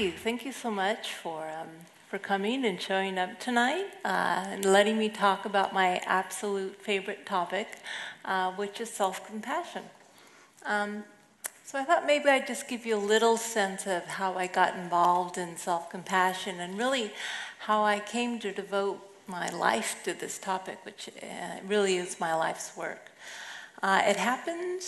you. Thank you so much for coming and showing up tonight and letting me talk about my absolute favorite topic, which is self-compassion. So I thought maybe I'd just give you a little sense of how I got involved in self-compassion and really how I came to devote my life to this topic, which really is my life's work. It happened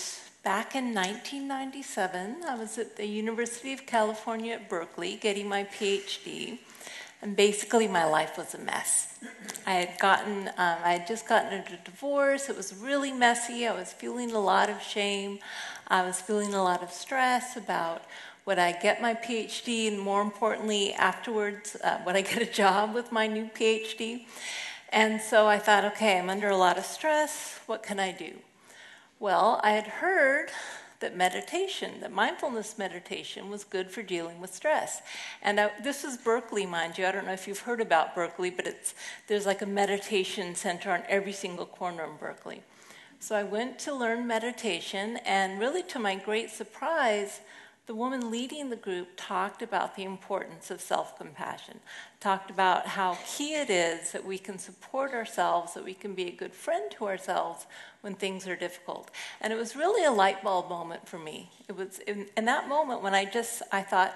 back in 1997. I was at the University of California at Berkeley getting my PhD, and basically my life was a mess. I had just gotten a divorce. It was really messy. I was feeling a lot of shame. I was feeling a lot of stress about would I get my PhD, and more importantly, afterwards, would I get a job with my new PhD? And so I thought, okay, I'm under a lot of stress. What can I do? Well, I had heard that mindfulness meditation was good for dealing with stress. And this is Berkeley, mind you. I don't know if you've heard about Berkeley, but there's like a meditation center on every single corner in Berkeley. So I went to learn meditation, and really to my great surprise, the woman leading the group talked about the importance of self-compassion, talked about how key it is that we can support ourselves, that we can be a good friend to ourselves when things are difficult. And it was really a light bulb moment for me. It was in that moment when I thought,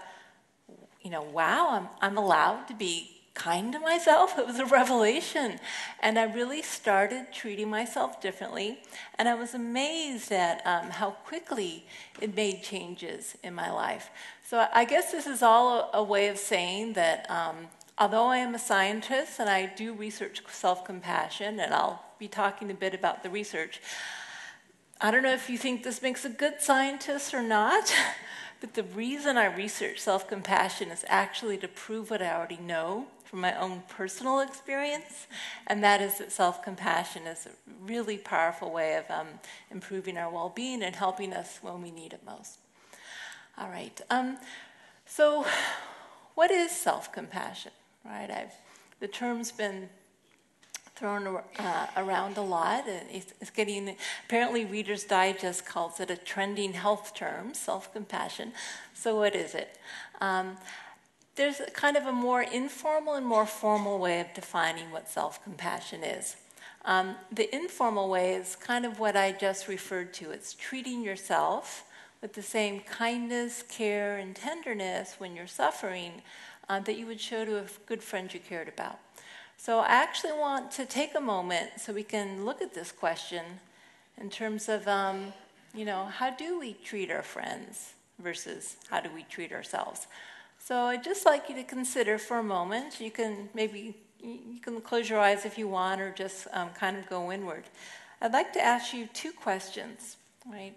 wow, I'm allowed to be kind to myself. It was a revelation. And I really started treating myself differently. And I was amazed at how quickly it made changes in my life. So I guess this is all a way of saying that although I am a scientist and I do research self-compassion, and I'll be talking a bit about the research, I don't know if you think this makes a good scientist or not, but the reason I research self-compassion is actually to prove what I already know from my own personal experience, and that is that self-compassion is a really powerful way of improving our well-being and helping us when we need it most. All right, so what is self-compassion, right? The term's been thrown around a lot. It's getting, apparently Reader's Digest calls it a trending health term, self-compassion. So what is it? There's kind of a more informal and more formal way of defining what self-compassion is. The informal way is kind of what I just referred to. It's treating yourself with the same kindness, care, and tenderness when you're suffering that you would show to a good friend you cared about. So I actually want to take a moment so we can look at this question in terms of, how do we treat our friends versus how do we treat ourselves? So I'd just like you to consider for a moment. You can close your eyes if you want, or just kind of go inward. I'd like to ask you two questions, right?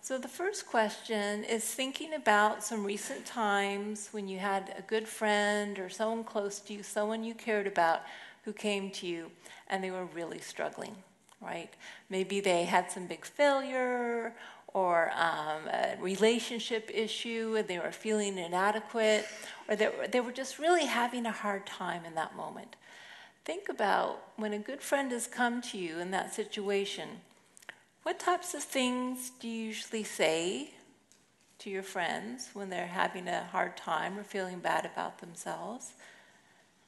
So the first question is thinking about some recent times when you had a good friend or someone close to you, someone you cared about, who came to you and they were really struggling, right? Maybe they had some big failure or a relationship issue and they were feeling inadequate, or they were just really having a hard time in that moment. Think about when a good friend has come to you in that situation, what types of things do you usually say to your friends when they're having a hard time or feeling bad about themselves,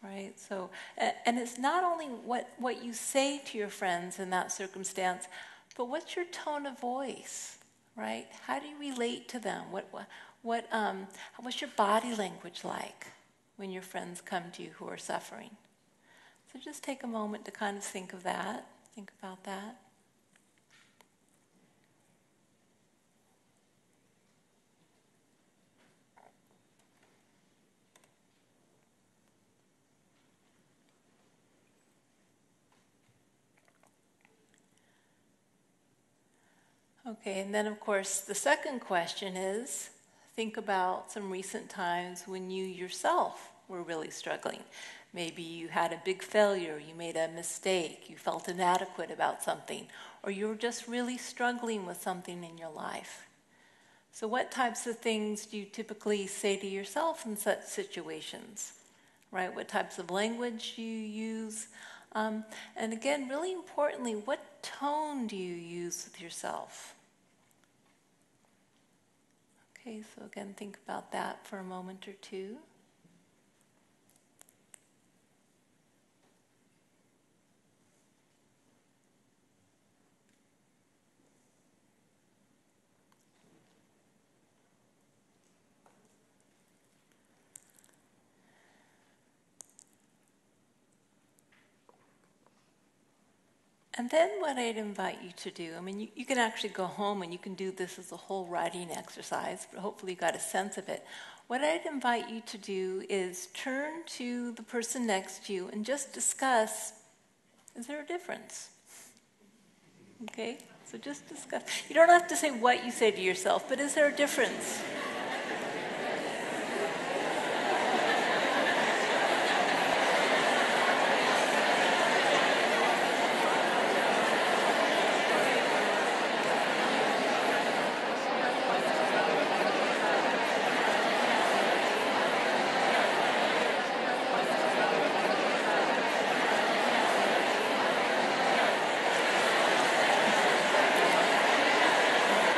right? So, and it's not only what you say to your friends in that circumstance, but what's your tone of voice, right? How do you relate to them? What's your body language like when your friends come to you who are suffering? So just take a moment to kind of think about that. Okay, and then of course the second question is, think about some recent times when you yourself were really struggling. Maybe you had a big failure, you made a mistake, you felt inadequate about something, or you were just really struggling with something in your life. So what types of things do you typically say to yourself in such situations, right? What types of language do you use? And again, really importantly, what tone do you use with yourself? Okay, so again, think about that for a moment or two. And then what I'd invite you to do, I mean, you can actually go home and you can do this as a whole writing exercise, but hopefully you got a sense of it. What I'd invite you to do is turn to the person next to you and just discuss, is there a difference? Okay, so just discuss. You don't have to say what you say to yourself, but is there a difference?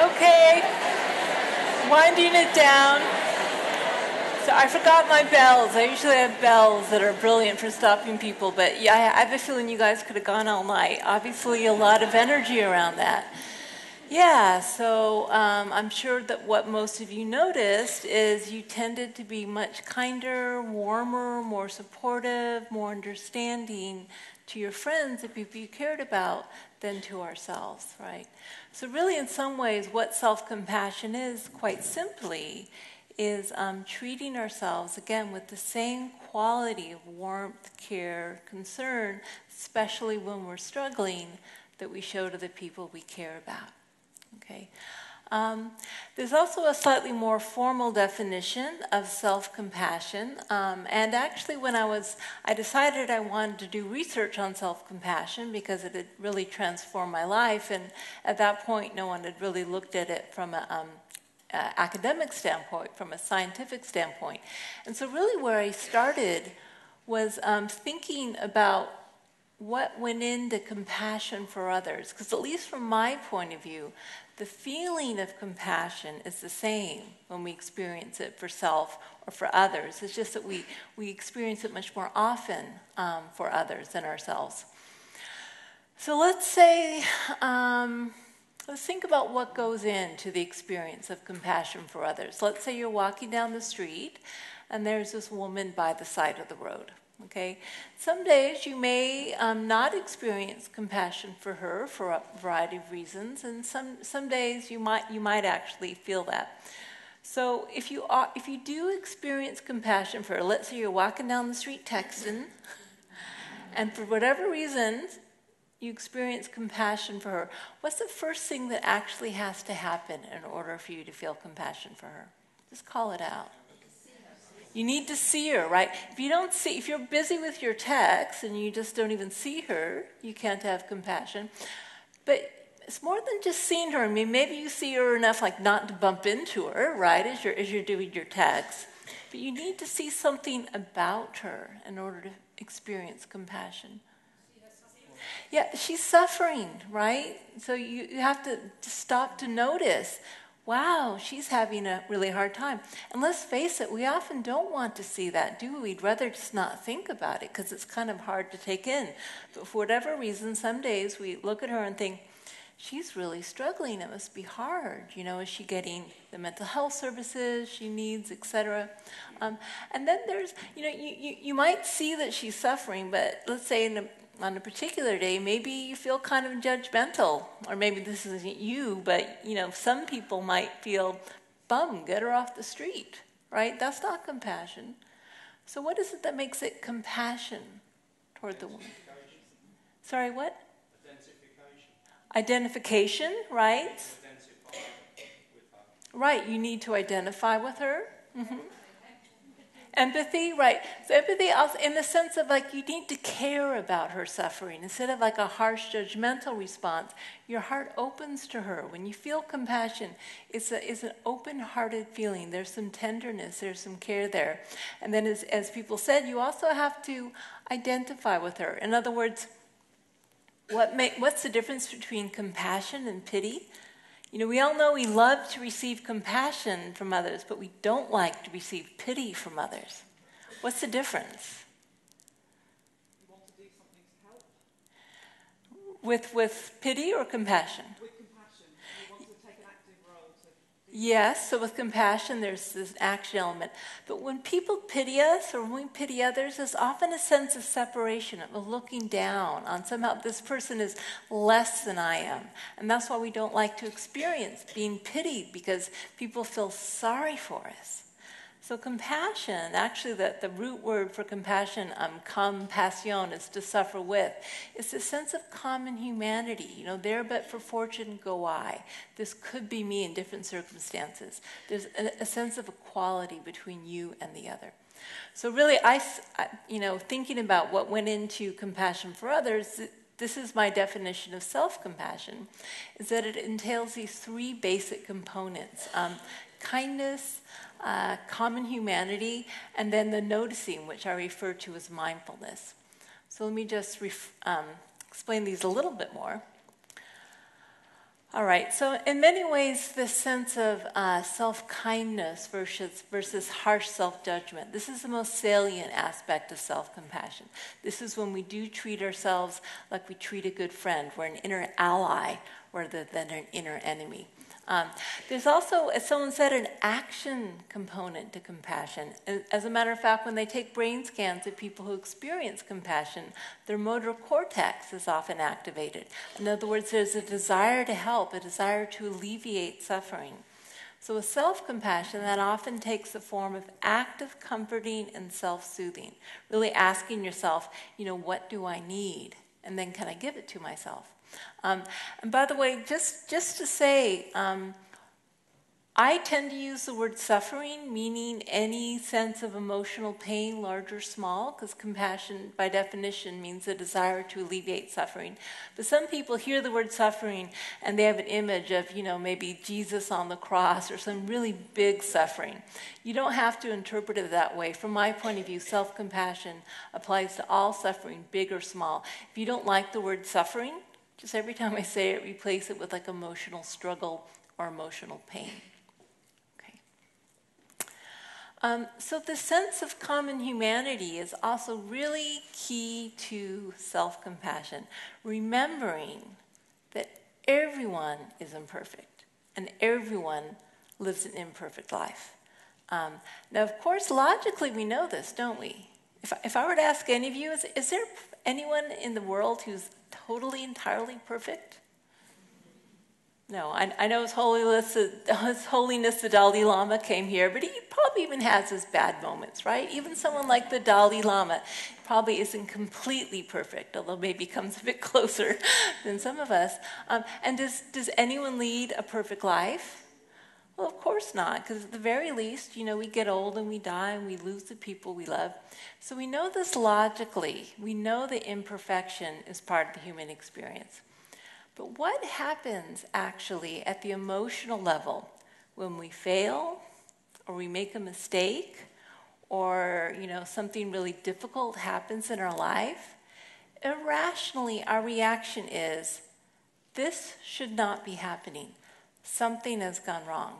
Okay, winding it down. So I forgot my bells. I usually have bells that are brilliant for stopping people, but yeah, I have a feeling you guys could have gone all night. Obviously a lot of energy around that. Yeah, so I'm sure that what most of you noticed is you tended to be much kinder, warmer, more supportive, more understanding to your friends, the people you cared about, than to ourselves, right? So really, in some ways, what self-compassion is, quite simply, is treating ourselves, again, with the same quality of warmth, care, concern, especially when we're struggling, that we show to the people we care about. Okay. There's also a slightly more formal definition of self-compassion. And actually, when I decided I wanted to do research on self-compassion because it had really transformed my life. And at that point, no one had really looked at it from an academic standpoint, from a scientific standpoint. And so really where I started was thinking about what went into compassion for others. Because at least from my point of view, the feeling of compassion is the same when we experience it for self or for others. It's just that we experience it much more often for others than ourselves. So let's say, let's think about what goes into the experience of compassion for others. Let's say you're walking down the street and there's this woman by the side of the road. Okay, some days you may not experience compassion for her for a variety of reasons, and some days you might actually feel that. So if you do experience compassion for her, let's say you're walking down the street texting, and for whatever reason you experience compassion for her, what's the first thing that actually has to happen in order for you to feel compassion for her? Just call it out. You need to see her, right? If you're busy with your text and you just don't even see her, you can't have compassion. But it's more than just seeing her. I mean, maybe you see her enough like not to bump into her, right, as you're doing your text. But you need to see something about her in order to experience compassion. Yeah, she's suffering, right? So you have to stop to notice, wow, she's having a really hard time. And let's face it, we often don't want to see that, do we? We'd rather just not think about it because it's kind of hard to take in. But for whatever reason, some days we look at her and think, she's really struggling. It must be hard. You know, is she getting the mental health services she needs, etc.? And then there's, you might see that she's suffering, but let's say on a particular day, maybe you feel kind of judgmental, or maybe this isn't you, but some people might feel, bum, get her off the street, right? That's not compassion. So what is it that makes it compassion toward the woman? Sorry, what? Identification, right? Identify with her. Right, you need to identify with her. Mm-hmm. Empathy, right. So empathy also in the sense of like you need to care about her suffering. Instead of like a harsh judgmental response, your heart opens to her. When you feel compassion, it's an open-hearted feeling. There's some tenderness, there's some care there. And then as people said, you also have to identify with her. In other words, what's the difference between compassion and pity? We all know we love to receive compassion from others, but we don't like to receive pity from others. What's the difference? You want to do something to help? With pity or compassion? With compassion. You want to take an active role to... Yes, so with compassion, there's this action element. But when people pity us or when we pity others, there's often a sense of separation, of looking down on somehow this person is less than I am. And that's why we don't like to experience being pitied, because people feel sorry for us. So compassion, actually the root word for compassion, compassion, is to suffer with. It's a sense of common humanity. There but for fortune go I. This could be me in different circumstances. There's a sense of equality between you and the other. So really, thinking about what went into compassion for others, this is my definition of self-compassion, is that it entails these three basic components. Kindness, common humanity, and then the noticing, which I refer to as mindfulness. So let me just explain these a little bit more. All right, so in many ways, this sense of self-kindness versus harsh self-judgment, this is the most salient aspect of self-compassion. This is when we do treat ourselves like we treat a good friend. We're an inner ally rather than an inner enemy. There's also, as someone said, an action component to compassion. As a matter of fact, when they take brain scans of people who experience compassion, their motor cortex is often activated. In other words, there's a desire to help, a desire to alleviate suffering. So with self-compassion, that often takes the form of active comforting and self-soothing, really asking yourself, what do I need? And then can I give it to myself? And by the way, just to say, I tend to use the word suffering, meaning any sense of emotional pain, large or small, because compassion, by definition, means a desire to alleviate suffering. But some people hear the word suffering and they have an image of, maybe Jesus on the cross or some really big suffering. You don't have to interpret it that way. From my point of view, self-compassion applies to all suffering, big or small. If you don't like the word suffering, just every time I say it, replace it with like emotional struggle or emotional pain. Okay. So the sense of common humanity is also really key to self-compassion. Remembering that everyone is imperfect and everyone lives an imperfect life. Now, of course, logically we know this, don't we? If I were to ask any of you, is there anyone in the world who's totally, entirely perfect? No, I know His Holiness the Dalai Lama came here, but he probably even has his bad moments, right? Even someone like the Dalai Lama probably isn't completely perfect, although maybe comes a bit closer than some of us. And does anyone lead a perfect life? Well, of course not, because at the very least, we get old and we die and we lose the people we love. So we know this logically. We know that imperfection is part of the human experience. But what happens actually at the emotional level when we fail or we make a mistake or, something really difficult happens in our life? Irrationally, our reaction is, this should not be happening. Something has gone wrong.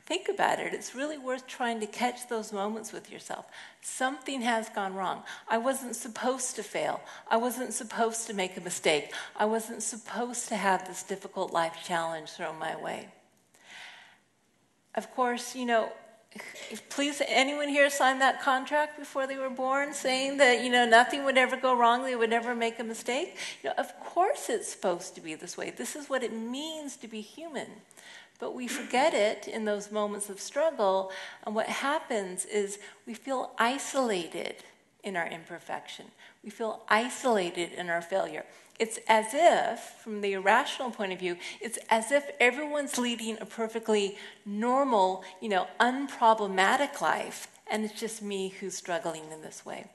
Think about it. It's really worth trying to catch those moments with yourself. Something has gone wrong. I wasn't supposed to fail. I wasn't supposed to make a mistake. I wasn't supposed to have this difficult life challenge thrown my way. Of course, please, anyone here sign that contract before they were born saying that, nothing would ever go wrong, they would never make a mistake? Of course it's supposed to be this way. This is what it means to be human. But we forget it in those moments of struggle, and what happens is we feel isolated in our imperfection. We feel isolated in our failure. It's as if, from the irrational point of view, it's as if everyone's leading a perfectly normal, unproblematic life, and it's just me who's struggling in this way,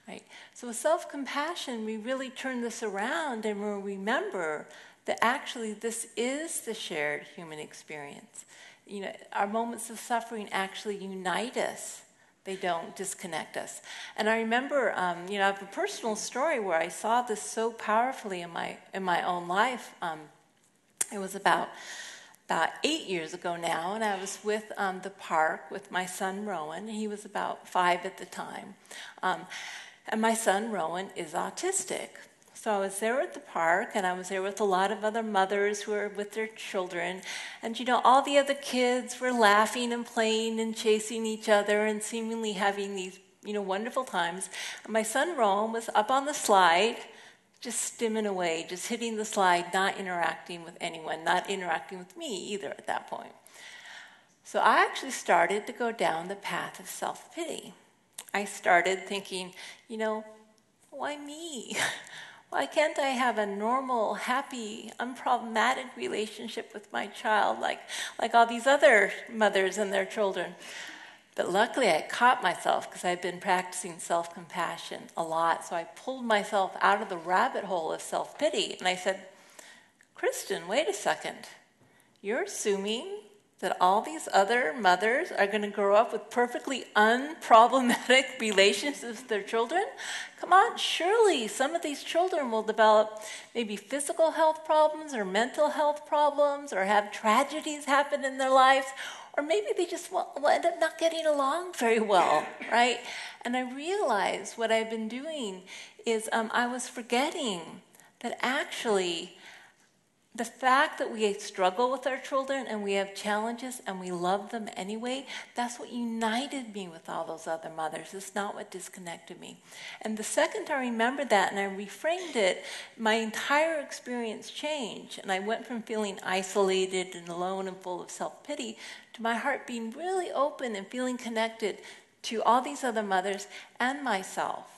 right? So with self-compassion, we really turn this around and we'll remember that actually this is the shared human experience. Our moments of suffering actually unite us. They don't disconnect us. And I remember, I have a personal story where I saw this so powerfully in my own life. It was about about 8 years ago now, and I was with the park with my son Rowan. He was about 5 at the time. And my son Rowan is autistic. So I was there at the park, and I was there with a lot of other mothers who were with their children. And, all the other kids were laughing and playing and chasing each other and seemingly having these, wonderful times. And my son Rowan was up on the slide, just stimming away, just hitting the slide, not interacting with anyone, not interacting with me either at that point. So I actually started to go down the path of self-pity. I started thinking, why me? Why can't I have a normal, happy, unproblematic relationship with my child like all these other mothers and their children? But luckily I caught myself because I've been practicing self-compassion a lot. So I pulled myself out of the rabbit hole of self-pity. And I said, Kristin, wait a second. You're assuming that all these other mothers are going to grow up with perfectly unproblematic relationships with their children? Come on, surely some of these children will develop maybe physical health problems or mental health problems or have tragedies happen in their lives, or maybe they just will end up not getting along very well, right? And I realized what I've been doing is I was forgetting that actually the fact that we struggle with our children and we have challenges and we love them anyway, that's what united me with all those other mothers. It's not what disconnected me. And the second I remembered that and I reframed it, my entire experience changed. And I went from feeling isolated and alone and full of self-pity to my heart being really open and feeling connected to all these other mothers and myself.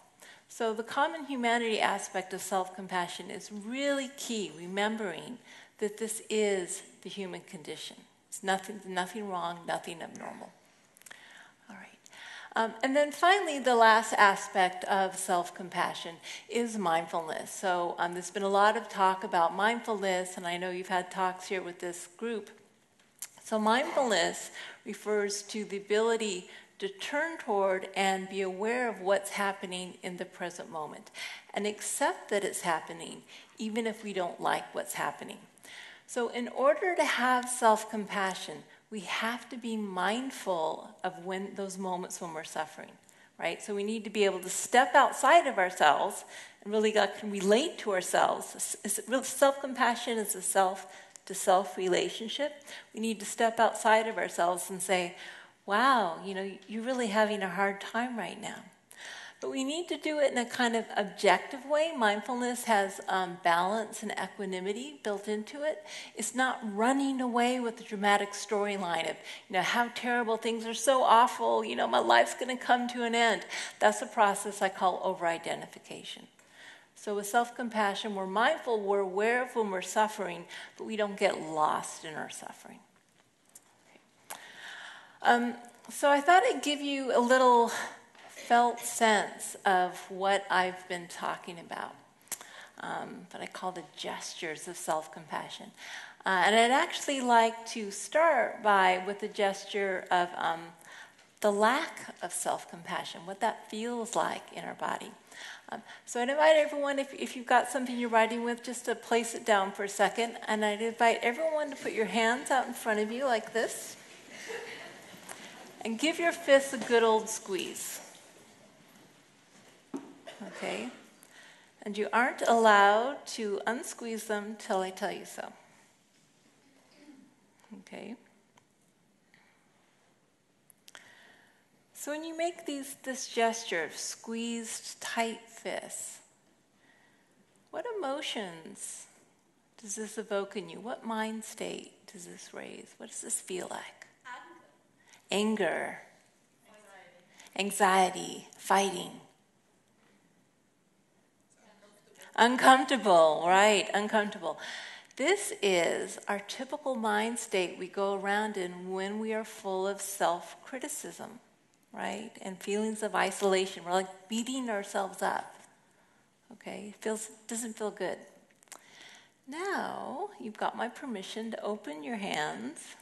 So the common humanity aspect of self-compassion is really key, remembering that this is the human condition. It's nothing wrong, nothing abnormal. All right. And then finally, the last aspect of self-compassion is mindfulness. So there's been a lot of talk about mindfulness, and I know you've had talks here with this group. So mindfulness refers to the ability to turn toward and be aware of what's happening in the present moment and accept that it's happening, even if we don't like what's happening. So in order to have self-compassion, we have to be mindful of those moments when we're suffering, right? So we need to be able to step outside of ourselves and really relate to ourselves. Self-compassion is a self-to-self relationship. We need to step outside of ourselves and say, wow, you're really having a hard time right now. But we need to do it in a kind of objective way. Mindfulness has balance and equanimity built into it. It's not running away with the dramatic storyline of, how terrible things are so awful, my life's going to come to an end. That's a process I call over-identification. So with self-compassion, we're mindful, we're aware of when we're suffering, but we don't get lost in our suffering. So I thought I'd give you a little felt sense of what I've been talking about, but I call the gestures of self-compassion. And I'd actually like to start with the gesture of the lack of self-compassion, what that feels like in our body. So I'd invite everyone, if you've got something you're writing with, just to place it down for a second, and I'd invite everyone to put your hands out in front of you like this. And give your fists a good old squeeze. Okay? And you aren't allowed to unsqueeze them till I tell you so. Okay? So when you make this gesture of squeezed, tight fists, what emotions does this evoke in you? What mind state does this raise? What does this feel like? Anger, anxiety, fighting. Uncomfortable, right, uncomfortable. This is our typical mind state we go around in when we are full of self-criticism, right, and feelings of isolation. We're like beating ourselves up, okay? Doesn't feel good. Now, you've got my permission to open your hands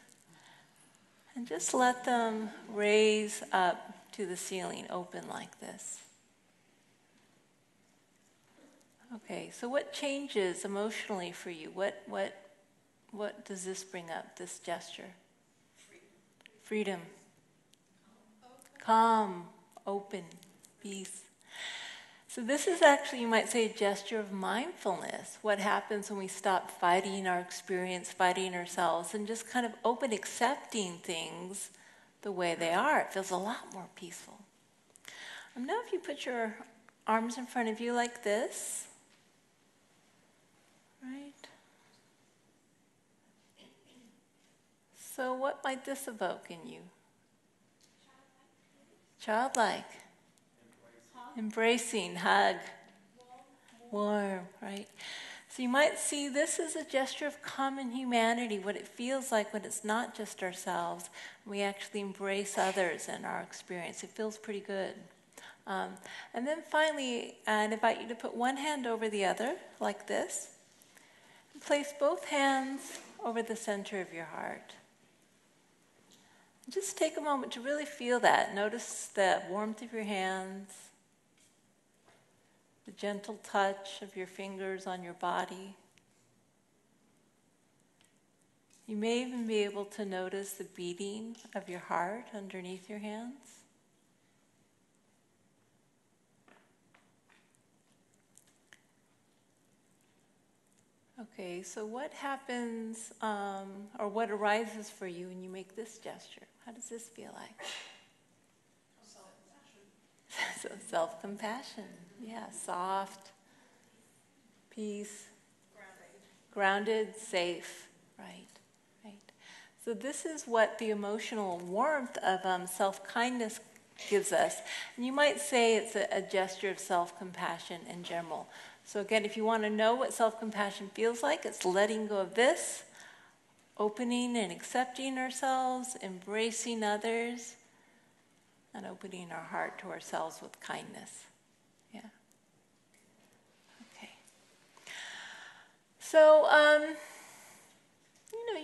and just let them raise up to the ceiling, open like this. Okay, so what changes emotionally for you? What What does this bring up, this gesture? Freedom. Calm, open, peace. So this is actually, you might say, a gesture of mindfulness. What happens when we stop fighting our experience, fighting ourselves, and just kind of open, accepting things the way they are. It feels a lot more peaceful. Now if you put your arms in front of you like this, right? So what might this evoke in you? Childlike. Embracing, hug. Warm, right? So you might see this as a gesture of common humanity, what it feels like when it's not just ourselves. We actually embrace others in our experience. It feels pretty good. And then finally, I'd invite you to put one hand over the other, like this. And place both hands over the center of your heart. Just take a moment to really feel that. Notice the warmth of your hands, the gentle touch of your fingers on your body. You may even be able to notice the beating of your heart underneath your hands. Okay, so what happens, or what arises for you when you make this gesture? How does this feel like? Self-compassion. So self-compassion, yeah, soft, peace, grounded, safe, right. So this is what the emotional warmth of self-kindness gives us. And you might say it's a gesture of self-compassion in general. So again, if you want to know what self-compassion feels like, it's letting go of this, opening and accepting ourselves, embracing others, and opening our heart to ourselves with kindness. Yeah. Okay. So,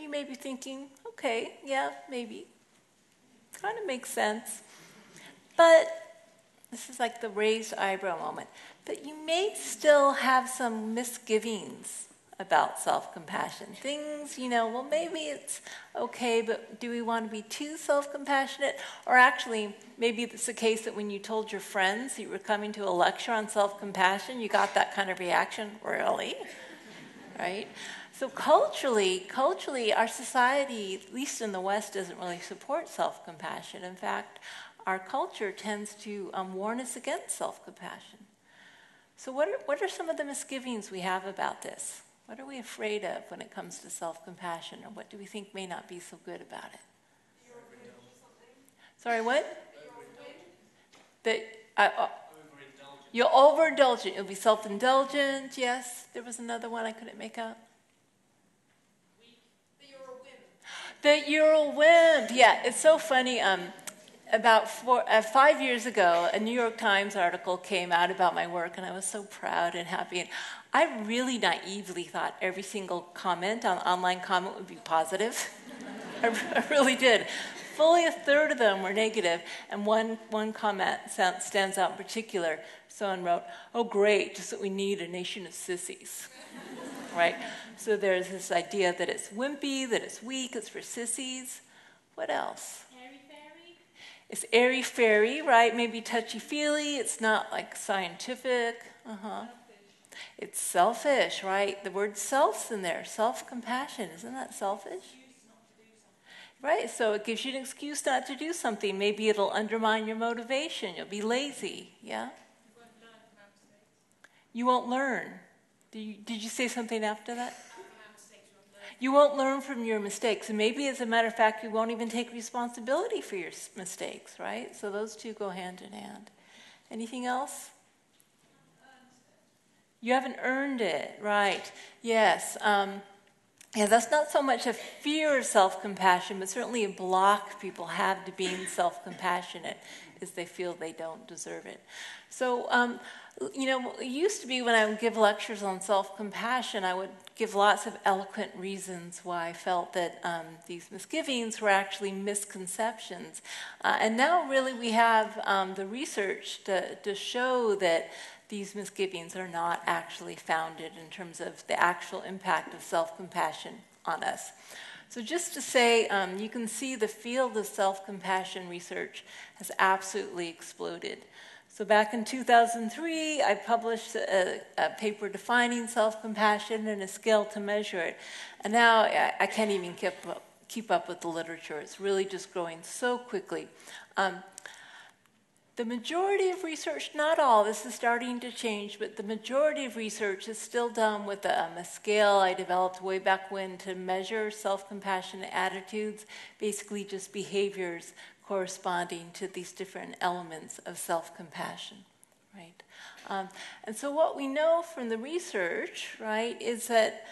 you may be thinking, okay, yeah, maybe. Kind of makes sense. But this is like the raised eyebrow moment. But you may still have some misgivings about self-compassion. Things, well, maybe it's okay, but do we want to be too self-compassionate? Or actually, maybe it's the case that when you told your friends you were coming to a lecture on self-compassion, you got that kind of reaction, really? Right? So culturally, our society, at least in the West, doesn't really support self-compassion. In fact, our culture tends to warn us against self-compassion. So what are some of the misgivings we have about this? What are we afraid of when it comes to self-compassion, or what do we think may not be so good about it? Sorry, what? That you'll overindulge it. You'll be self-indulgent. Yes, there was another one I couldn't make out. That you're a wimp. Yeah, it's so funny. About 5 years ago, a New York Times article came out about my work, and I was so proud and happy. And I really naively thought every single comment, online comment, would be positive. I really did. Fully a third of them were negative, and one comment stands out in particular. Someone wrote, "Oh, great, just what we need, a nation of sissies." Right? So there's this idea that it's wimpy, that it's weak, it's for sissies. What else? It's airy-fairy, right? Maybe touchy-feely. It's not like scientific. It's selfish, right? The word self's in there. Self-compassion. Isn't that selfish? Right, so it gives you an excuse not to do something. Maybe it'll undermine your motivation. You'll be lazy, yeah? You won't learn. Did you say something after that? You won't learn from your mistakes. And maybe, as a matter of fact, you won't even take responsibility for your mistakes, right? So those two go hand in hand. Anything else? You haven't earned it, right? Yes. Yeah, that's not so much a fear of self-compassion, but certainly a block people have to being self-compassionate is they feel they don't deserve it. So, it used to be when I would give lectures on self-compassion, I would give lots of eloquent reasons why I felt that these misgivings were actually misconceptions. And now really we have the research to show that these misgivings are not actually founded in terms of the actual impact of self-compassion on us. So just to say, you can see the field of self-compassion research has absolutely exploded. So back in 2003, I published a paper defining self-compassion and a scale to measure it. And now I can't even keep up with the literature. It's really just growing so quickly. The majority of research, not all, this is starting to change, but the majority of research is still done with a scale I developed way back when to measure self-compassionate attitudes, basically just behaviors corresponding to these different elements of self-compassion, right? And so what we know from the research, right, is that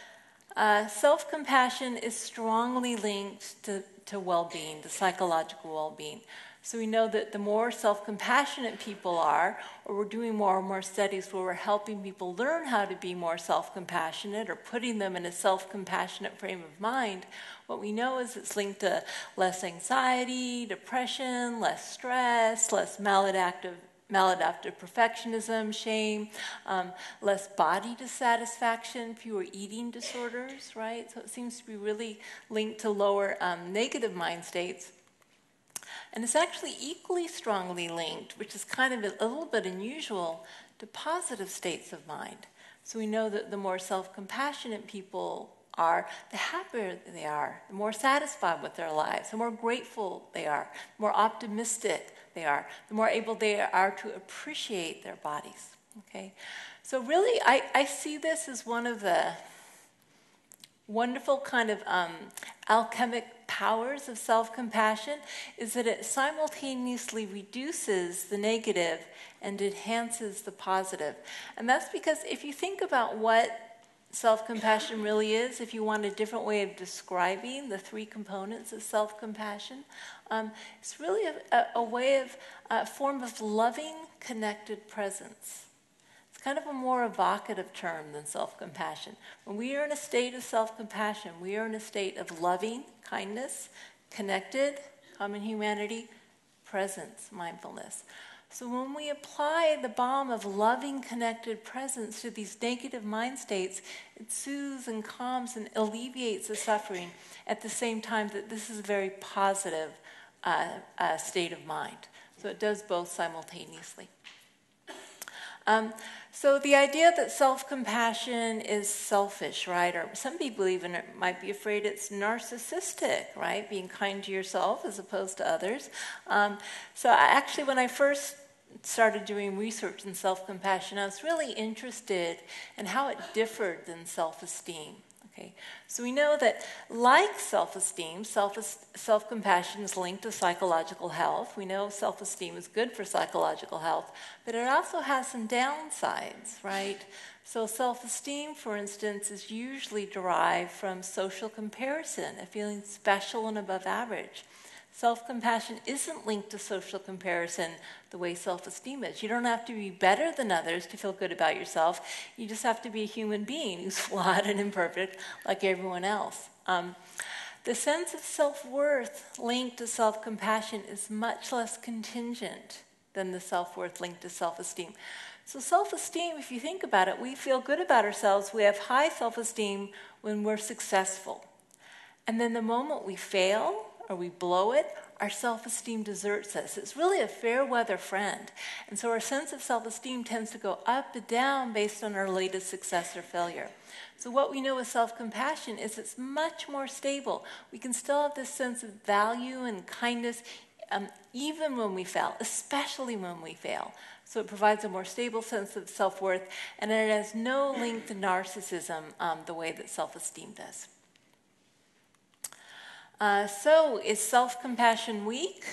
self-compassion is strongly linked to well-being, to psychological well-being. So we know that the more self-compassionate people are, or we're doing more and more studies where we're helping people learn how to be more self-compassionate or putting them in a self-compassionate frame of mind, what we know is it's linked to less anxiety, depression, less stress, less maladaptive perfectionism, shame, less body dissatisfaction, fewer eating disorders, right? So it seems to be really linked to lower negative mind states. And it's actually equally strongly linked, which is kind of a little bit unusual, to positive states of mind. So we know that the more self-compassionate people are, the happier they are, the more satisfied with their lives, the more grateful they are, the more optimistic they are, the more able they are to appreciate their bodies. Okay? So really, I see this as one of the wonderful kind of alchemic powers of self-compassion, is that it simultaneously reduces the negative and enhances the positive. And that's because if you think about what self-compassion really is, if you want a different way of describing the three components of self-compassion, it's really a form of loving, connected presence. It's kind of a more evocative term than self-compassion. When we are in a state of self-compassion, we are in a state of loving, kindness, connected, common humanity, presence, mindfulness. So when we apply the balm of loving, connected presence to these negative mind states, it soothes and calms and alleviates the suffering at the same time that this is a very positive state of mind. So it does both simultaneously. So the idea that self-compassion is selfish, right? Or some people even might be afraid it's narcissistic, right? Being kind to yourself as opposed to others. So actually, when I first started doing research in self-compassion, I was really interested in how it differed than self-esteem. Okay, so we know that like self-esteem, self-compassion is linked to psychological health. We know self-esteem is good for psychological health, but it also has some downsides, right? So self-esteem, for instance, is usually derived from social comparison, a feeling special and above average. Self-compassion isn't linked to social comparison the way self-esteem is. You don't have to be better than others to feel good about yourself. You just have to be a human being who's flawed and imperfect like everyone else. The sense of self-worth linked to self-compassion is much less contingent than the self-worth linked to self-esteem. So self-esteem, if you think about it, we feel good about ourselves. We have high self-esteem when we're successful. And then the moment we fail, or we blow it, our self-esteem deserts us. It's really a fair weather friend. And so our sense of self-esteem tends to go up and down based on our latest success or failure. So what we know with self-compassion is it's much more stable. We can still have this sense of value and kindness even when we fail, especially when we fail. So it provides a more stable sense of self-worth, and it has no link to narcissism the way that self-esteem does. So is self-compassion weak?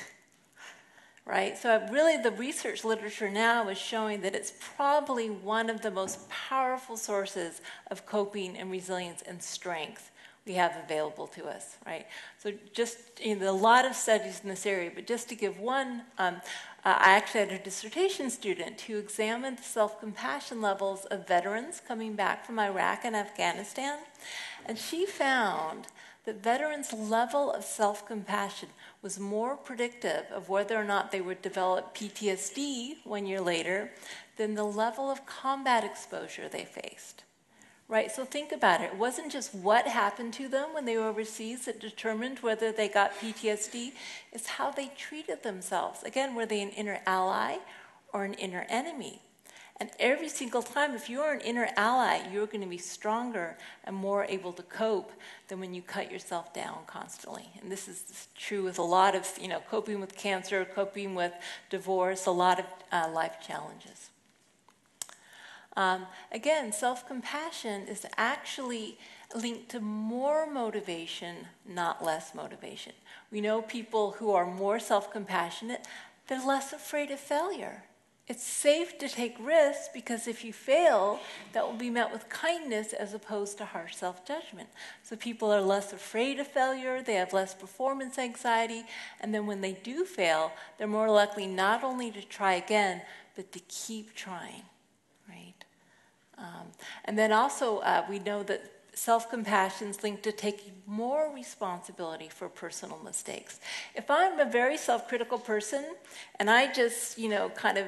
Right? So really the research literature now is showing that it's probably one of the most powerful sources of coping and resilience and strength we have available to us, right? So just, a lot of studies in this area, but just to give one, I actually had a dissertation student who examined the self-compassion levels of veterans coming back from Iraq and Afghanistan, and she found that veterans' level of self-compassion was more predictive of whether or not they would develop PTSD 1 year later than the level of combat exposure they faced, right? So think about it. It wasn't just what happened to them when they were overseas that determined whether they got PTSD. It's how they treated themselves. Again, were they an inner ally or an inner enemy? And every single time, if you're an inner ally, you're going to be stronger and more able to cope than when you cut yourself down constantly. And this is true with a lot of, coping with cancer, coping with divorce, a lot of life challenges. Again, self-compassion is actually linked to more motivation, not less motivation. We know people who are more self-compassionate, they're less afraid of failure. It's safe to take risks because if you fail, that will be met with kindness as opposed to harsh self-judgment. So people are less afraid of failure, they have less performance anxiety, and then when they do fail, they're more likely not only to try again, but to keep trying, right? And then also we know that self-compassion is linked to taking more responsibility for personal mistakes. If I'm a very self-critical person and I just, kind of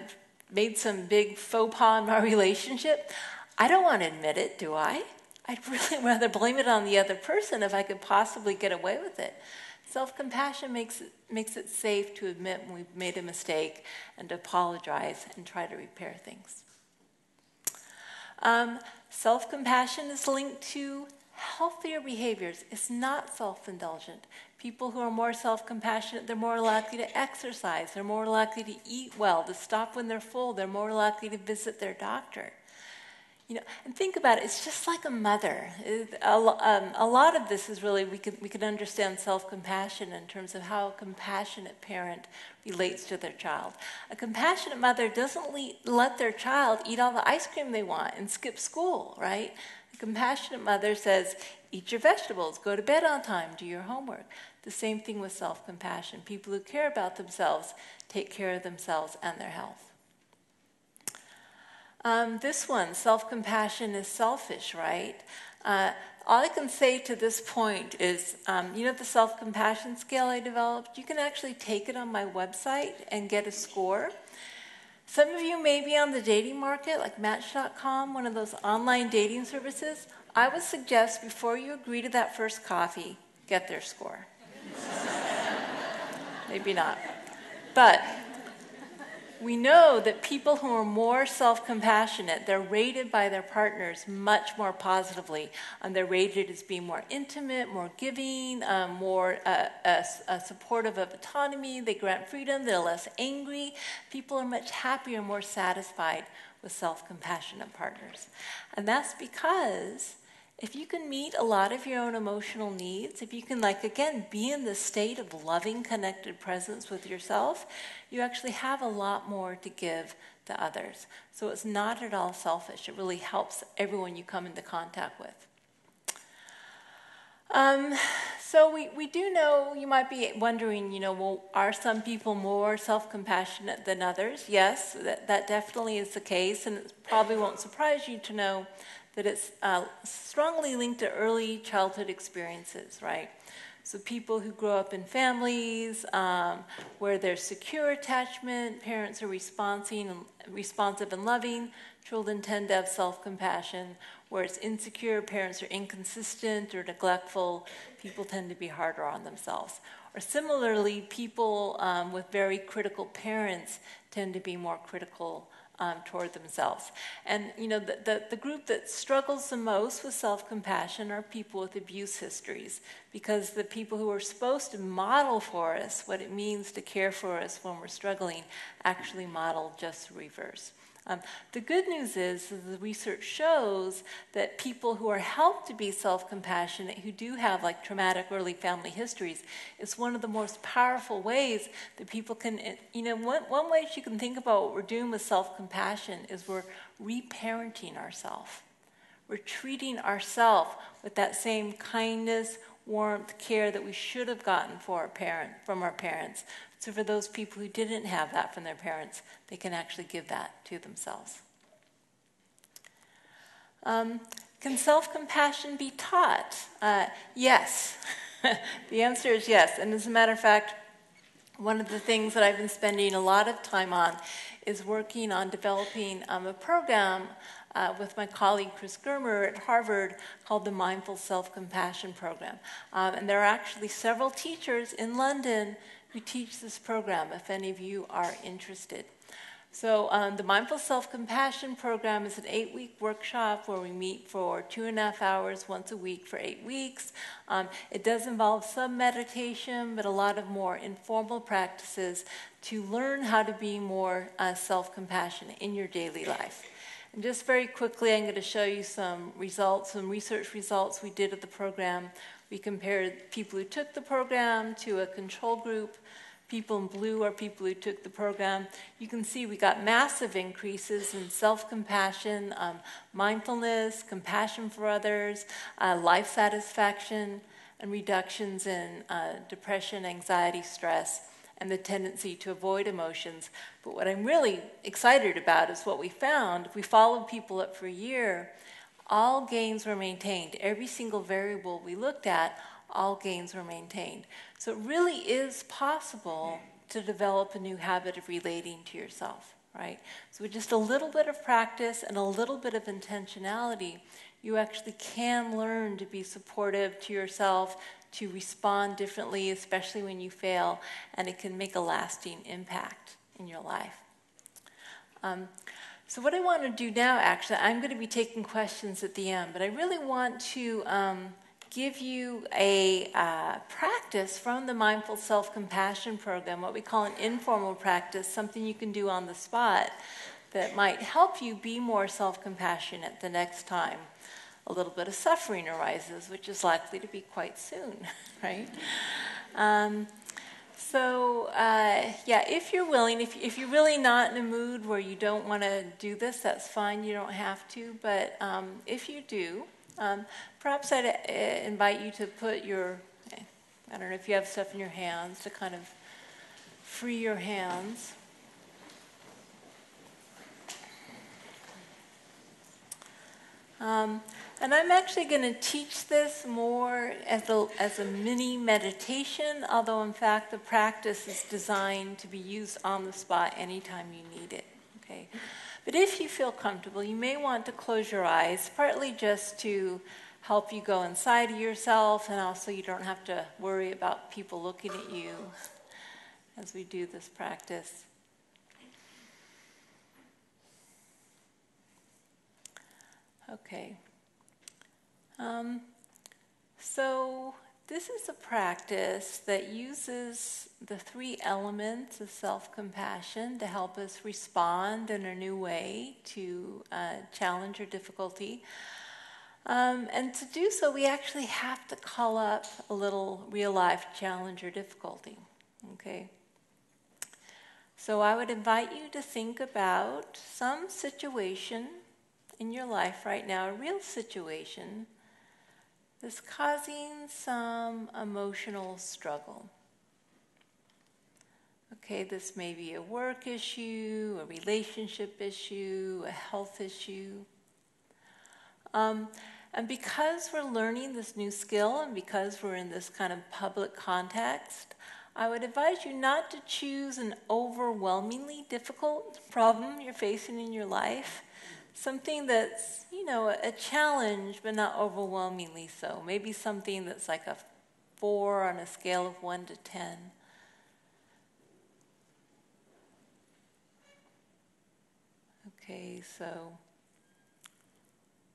made some big faux pas in my relationship, I don't want to admit it, do I? I'd really rather blame it on the other person if I could possibly get away with it. Self-compassion makes it safe to admit when we've made a mistake and to apologize and try to repair things. Self-compassion is linked to healthier behaviors. It's not self-indulgent. People who are more self-compassionate, they're more likely to exercise. They're more likely to eat well, to stop when they're full. They're more likely to visit their doctor. And think about it. It's just like a mother. A lot of this is really, we could understand self-compassion in terms of how a compassionate parent relates to their child. A compassionate mother doesn't let their child eat all the ice cream they want and skip school, right? A compassionate mother says, eat your vegetables, go to bed on time, do your homework. The same thing with self-compassion. People who care about themselves take care of themselves and their health. This one, self-compassion is selfish, right? All I can say to this point is, the self-compassion scale I developed, you can actually take it on my website and get a score. Some of you may be on the dating market, like Match.com, one of those online dating services. I would suggest before you agree to that first coffee, get their score. Maybe not. But we know that people who are more self-compassionate, they're rated by their partners much more positively. They're rated as being more intimate, more giving, more supportive of autonomy. They grant freedom. They're less angry. People are much happier and more satisfied with self-compassionate partners. And that's because if you can meet a lot of your own emotional needs, if you can, be in the state of loving, connected presence with yourself, you actually have a lot more to give to others. So it's not at all selfish. It really helps everyone you come into contact with. So we do know, you might be wondering, are some people more self-compassionate than others? Yes, that definitely is the case, and it probably won't surprise you to know that it's strongly linked to early childhood experiences, right? So people who grow up in families where there's secure attachment, parents are responsive and loving, children tend to have self-compassion. Where it's insecure, parents are inconsistent or neglectful, people tend to be harder on themselves. Or similarly, people with very critical parents tend to be more critical toward themselves. And the group that struggles the most with self-compassion are people with abuse histories, because the people who are supposed to model for us what it means to care for us when we're struggling actually model just the reverse. The good news is that the research shows that people who are helped to be self-compassionate, who do have traumatic early family histories, is one of the most powerful ways that people can, one way you can think about what we're doing with self-compassion is we're reparenting ourselves. We're treating ourselves with that same kindness, warmth, care that we should have gotten from our parents. So for those people who didn't have that from their parents, they can actually give that to themselves. Can self-compassion be taught? Yes. The answer is yes. And as a matter of fact, one of the things that I've been spending a lot of time on is working on developing a program with my colleague Chris Germer at Harvard called the Mindful Self-Compassion Program. And there are actually several teachers in London who teach this program, if any of you are interested. So the Mindful Self-Compassion Program is an 8-week workshop where we meet for 2.5 hours once a week for 8 weeks. It does involve some meditation, but a lot of more informal practices to learn how to be more self-compassionate in your daily life. And just very quickly, I'm going to show you some results, some research results we did of the program. We compared people who took the program to a control group. People in blue are people who took the program. You can see we got massive increases in self-compassion, mindfulness, compassion for others, life satisfaction, and reductions in depression, anxiety, stress, and the tendency to avoid emotions. But what I'm really excited about is what we found. If we followed people up for a year, all gains were maintained. Every single variable we looked at, all gains were maintained. So it really is possible to develop a new habit of relating to yourself, right? So with just a little bit of practice and a little bit of intentionality, you actually can learn to be supportive to yourself, to respond differently, especially when you fail, and it can make a lasting impact in your life. So what I want to do now, actually, I'm going to be taking questions at the end, but I really want to give you a practice from the Mindful Self-Compassion Program, what we call an informal practice, something you can do on the spot that might help you be more self-compassionate the next time a little bit of suffering arises, which is likely to be quite soon, right? If you're willing, if you're really not in a mood where you don't want to do this, that's fine, you don't have to, but if you do, perhaps I'd invite you to put your, I don't know if you have stuff in your hands, to kind of free your hands. And I'm actually going to teach this more as a mini meditation, although in fact the practice is designed to be used on the spot anytime you need it. Okay. But if you feel comfortable, you may want to close your eyes, partly just to help you go inside of yourself, and also you don't have to worry about people looking at you as we do this practice. Okay. So this is a practice that uses the 3 elements of self-compassion to help us respond in a new way to challenge or difficulty. And to do so, we actually have to call up a little real-life challenge or difficulty. Okay? So I would invite you to think about some situation in your life right now, a real situation that's causing some emotional struggle. Okay, this may be a work issue, a relationship issue, a health issue. And because we're learning this new skill and because we're in this kind of public context, I would advise you not to choose an overwhelmingly difficult problem you're facing in your life. Something that's, a challenge, but not overwhelmingly so. Maybe something that's like a 4 on a scale of 1 to 10. Okay, so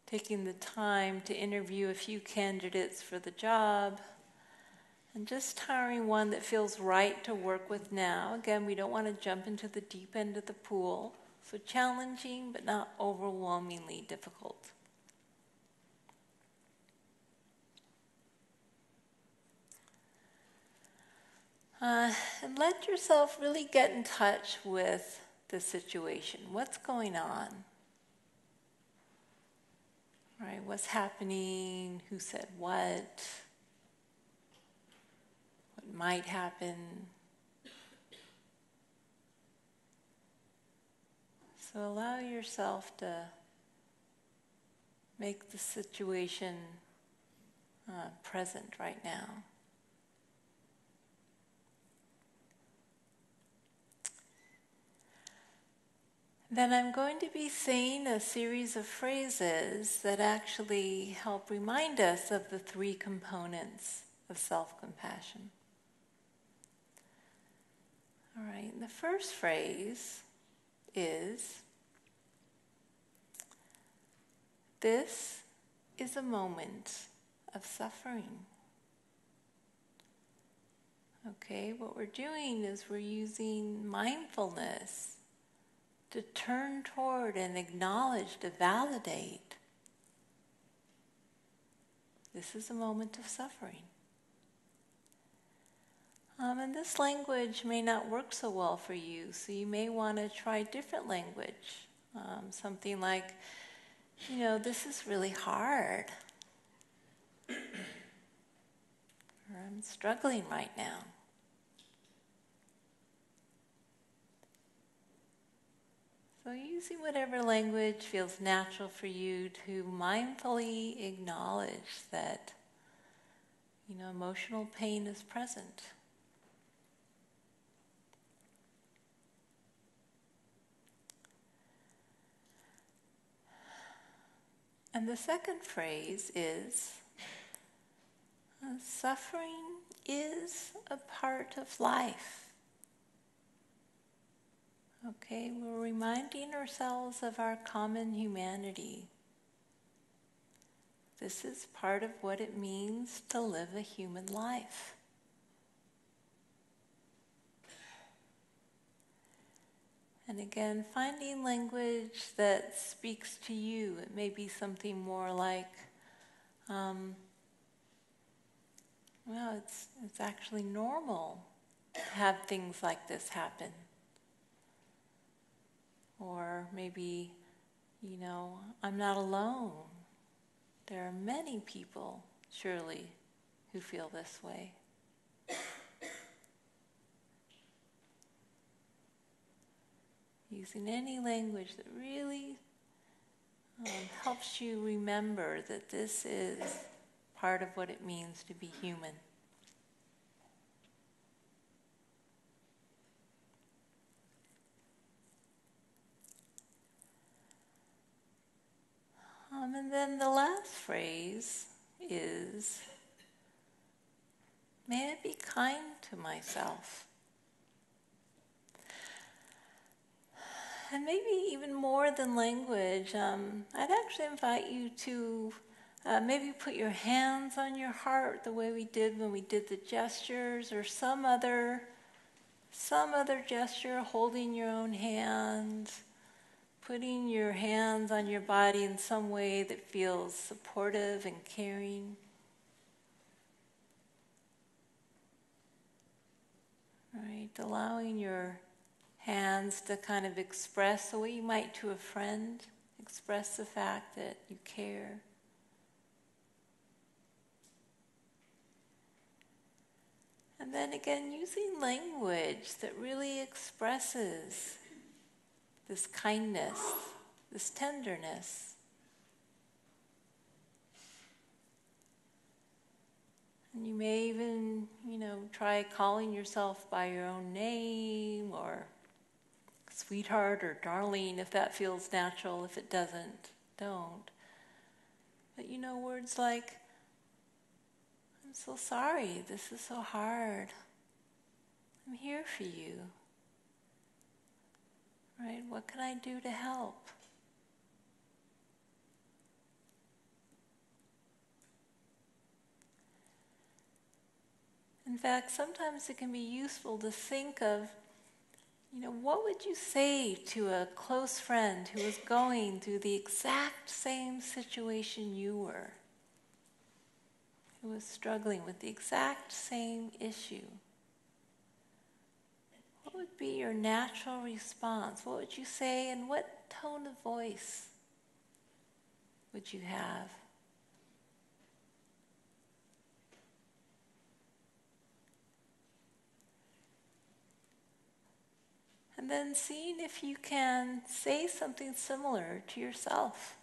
taking the time to interview a few candidates for the job, and just hiring one that feels right to work with now. Again, we don't want to jump into the deep end of the pool. So challenging, but not overwhelmingly difficult. And let yourself really get in touch with the situation. What's going on? Right? What's happening? Who said what? What might happen? So allow yourself to make the situation present right now. Then I'm going to be saying a series of phrases that actually help remind us of the three components of self-compassion. All right, the first phrase is, this is a moment of suffering. Okay, what we're doing is we're using mindfulness to turn toward and acknowledge, to validate. This is a moment of suffering. And this language may not work so well for you, so you may want to try different language. Something like, this is really hard. Or I'm struggling right now. So using whatever language feels natural for you to mindfully acknowledge that, emotional pain is present. And the second phrase is, suffering is a part of life. Okay, we're reminding ourselves of our common humanity. This is part of what it means to live a human life. And again, finding language that speaks to you. It may be something more like, it's actually normal to have things like this happen. Or maybe, I'm not alone. There are many people, surely, who feel this way. Using any language that really helps you remember that this is part of what it means to be human. And then the last phrase is, may I be kind to myself. And maybe even more than language, I'd actually invite you to maybe put your hands on your heart the way we did when we did the gestures, or some other gesture, holding your own hand, putting your hands on your body in some way that feels supportive and caring. Right, allowing your hands to kind of express the way you might to a friend, express the fact that you care. And then again, using language that really expresses this kindness, this tenderness. And you may even, try calling yourself by your own name, or sweetheart or darling, if that feels natural. If it doesn't, don't. But words like, I'm so sorry, this is so hard. I'm here for you. Right? What can I do to help? In fact, sometimes it can be useful to think of, what would you say to a close friend who was going through the exact same situation you were, who was struggling with the exact same issue? What would be your natural response? What would you say, and what tone of voice would you have? And then seeing if you can say something similar to yourself.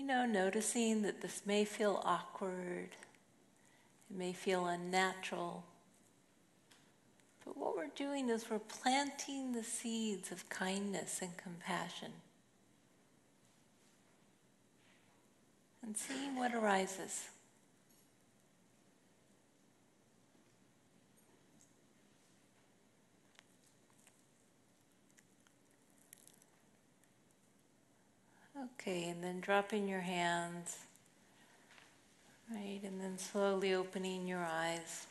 noticing that this may feel awkward, it may feel unnatural, but what we're doing is we're planting the seeds of kindness and compassion and seeing what arises. Okay, and then dropping your hands, right, and then slowly opening your eyes.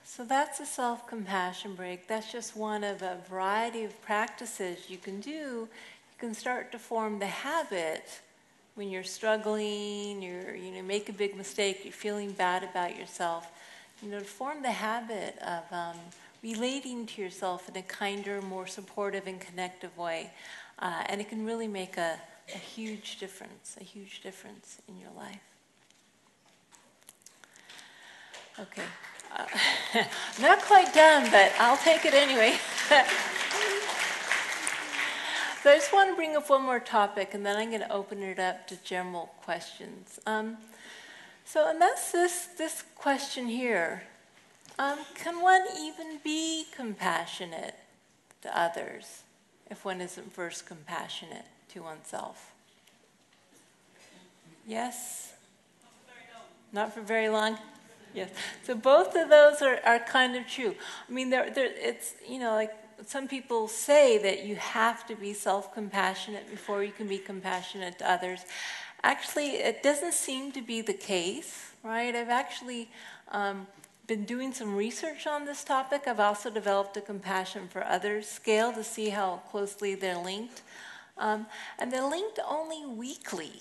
So that's a self-compassion break. That's just one of a variety of practices you can do. You can start to form the habit when you're struggling, you make a big mistake, you're feeling bad about yourself. To form the habit of relating to yourself in a kinder, more supportive and connective way. And it can really make a huge difference in your life. Okay. Not quite done, but I'll take it anyway. So I just want to bring up one more topic, and then I'm going to open it up to general questions. And that's this question here. Can one even be compassionate to others if one isn't first compassionate to oneself? Yes? Not for very long? Yes. So both of those are kind of true. I mean, it's, like some people say that you have to be self-compassionate before you can be compassionate to others. Actually, it doesn't seem to be the case, right? I've actually been doing some research on this topic. I've also developed a compassion for others scale to see how closely they're linked. And they're linked only weakly,